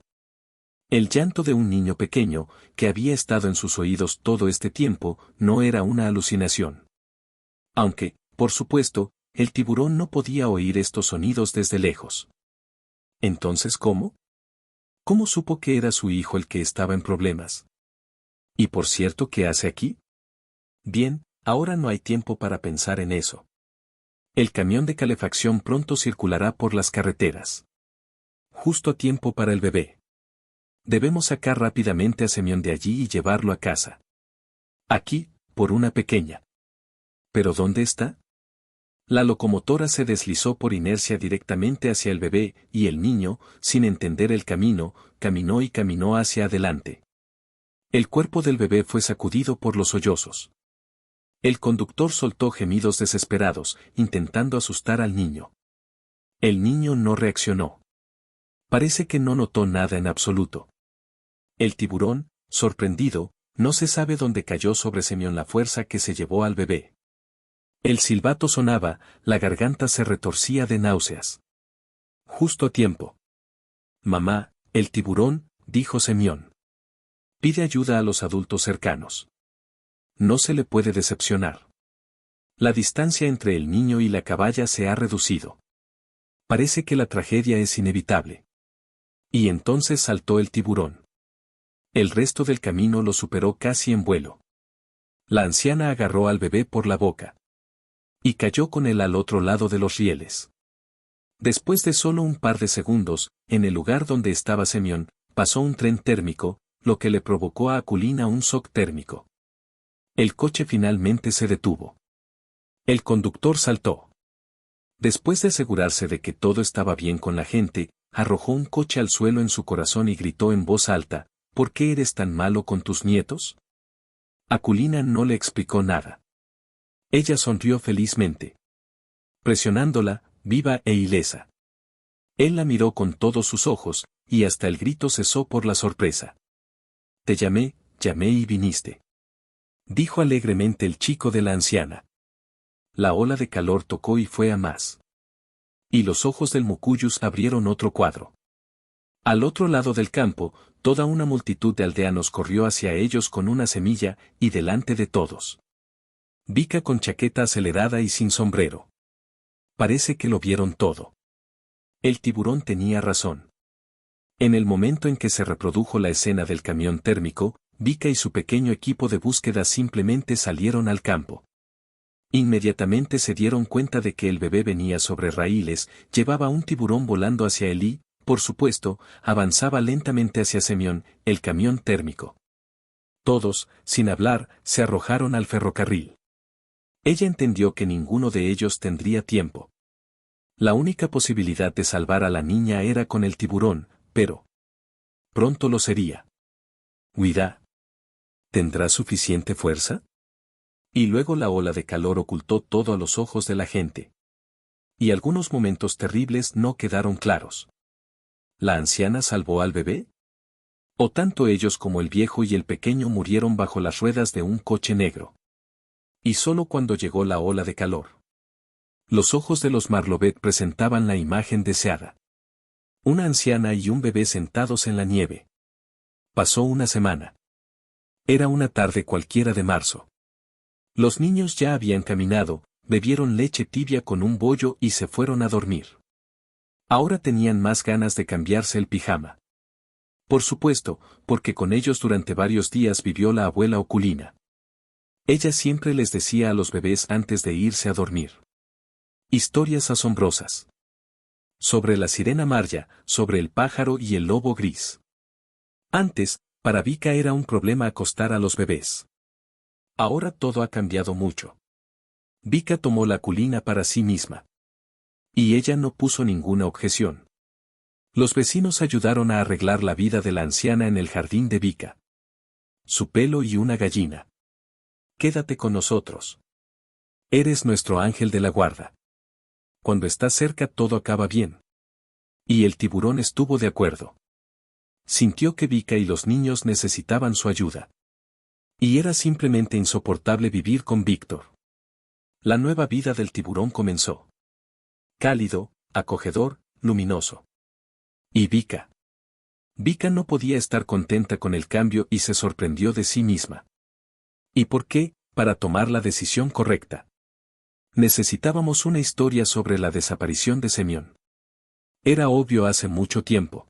El llanto de un niño pequeño, que había estado en sus oídos todo este tiempo, no era una alucinación. Aunque, por supuesto, el tiburón no podía oír estos sonidos desde lejos. Entonces, ¿cómo? ¿Cómo supo que era su hijo el que estaba en problemas? Y por cierto, ¿qué hace aquí? Bien, ahora no hay tiempo para pensar en eso. El camión de calefacción pronto circulará por las carreteras. Justo a tiempo para el bebé. Debemos sacar rápidamente a Semyon de allí y llevarlo a casa. Aquí, por una pequeña. ¿Pero dónde está? La locomotora se deslizó por inercia directamente hacia el bebé, y el niño, sin entender el camino, caminó y caminó hacia adelante. El cuerpo del bebé fue sacudido por los sollozos. El conductor soltó gemidos desesperados, intentando asustar al niño. El niño no reaccionó. Parece que no notó nada en absoluto. El tiburón, sorprendido, no se sabe dónde cayó sobre Semyon la fuerza que se llevó al bebé. El silbato sonaba, la garganta se retorcía de náuseas. Justo a tiempo. Mamá, el tiburón, dijo Semyon. Pide ayuda a los adultos cercanos. No se le puede decepcionar. La distancia entre el niño y la caballa se ha reducido. Parece que la tragedia es inevitable. Y entonces saltó el tiburón. El resto del camino lo superó casi en vuelo. La anciana agarró al bebé por la boca. Y cayó con él al otro lado de los rieles. Después de solo un par de segundos, en el lugar donde estaba Semyon, pasó un tren térmico, lo que le provocó a Akulina un shock térmico. El coche finalmente se detuvo. El conductor saltó. Después de asegurarse de que todo estaba bien con la gente, arrojó un coche al suelo en su corazón y gritó en voz alta, ¿por qué eres tan malo con tus nietos? Akulina no le explicó nada. Ella sonrió felizmente. Presionándola, viva e ilesa. Él la miró con todos sus ojos, y hasta el grito cesó por la sorpresa. Te llamé y viniste. Dijo alegremente el chico de la anciana. La ola de calor tocó y fue a más. Y los ojos del Mucuyus abrieron otro cuadro. Al otro lado del campo, toda una multitud de aldeanos corrió hacia ellos con una semilla, y delante de todos. Vika con chaqueta acelerada y sin sombrero. Parece que lo vieron todo. El tiburón tenía razón. En el momento en que se reprodujo la escena del camión térmico, Vika y su pequeño equipo de búsqueda simplemente salieron al campo. Inmediatamente se dieron cuenta de que el bebé venía sobre raíles, llevaba un tiburón volando hacia él y, por supuesto, avanzaba lentamente hacia Semyon, el camión térmico. Todos, sin hablar, se arrojaron al ferrocarril. Ella entendió que ninguno de ellos tendría tiempo. La única posibilidad de salvar a la niña era con el tiburón, pero pronto lo sería. Huida. ¿Tendrá suficiente fuerza? Y luego la ola de calor ocultó todo a los ojos de la gente. Y algunos momentos terribles no quedaron claros. ¿La anciana salvó al bebé? ¿O tanto ellos como el viejo y el pequeño murieron bajo las ruedas de un coche negro? Y solo cuando llegó la ola de calor. Los ojos de los Marlovet presentaban la imagen deseada. Una anciana y un bebé sentados en la nieve. Pasó una semana. Era una tarde cualquiera de marzo. Los niños ya habían caminado, bebieron leche tibia con un bollo y se fueron a dormir. Ahora tenían más ganas de cambiarse el pijama. Por supuesto, porque con ellos durante varios días vivió la abuela Oculina. Ella siempre les decía a los bebés antes de irse a dormir. Historias asombrosas. Sobre la sirena Marya, sobre el pájaro y el lobo gris. Antes, para Vika era un problema acostar a los bebés. Ahora todo ha cambiado mucho. Vika tomó la Oculina para sí misma. Y ella no puso ninguna objeción. Los vecinos ayudaron a arreglar la vida de la anciana en el jardín de Vika. Su pelo y una gallina. Quédate con nosotros. Eres nuestro ángel de la guarda. Cuando estás cerca todo acaba bien. Y el tiburón estuvo de acuerdo. Sintió que Vika y los niños necesitaban su ayuda. Y era simplemente insoportable vivir con Víctor. La nueva vida del tiburón comenzó. Cálido, acogedor, luminoso. Y Vika. Vika no podía estar contenta con el cambio y se sorprendió de sí misma. ¿Y por qué? Para tomar la decisión correcta. Necesitábamos una historia sobre la desaparición de Semyon. Era obvio hace mucho tiempo.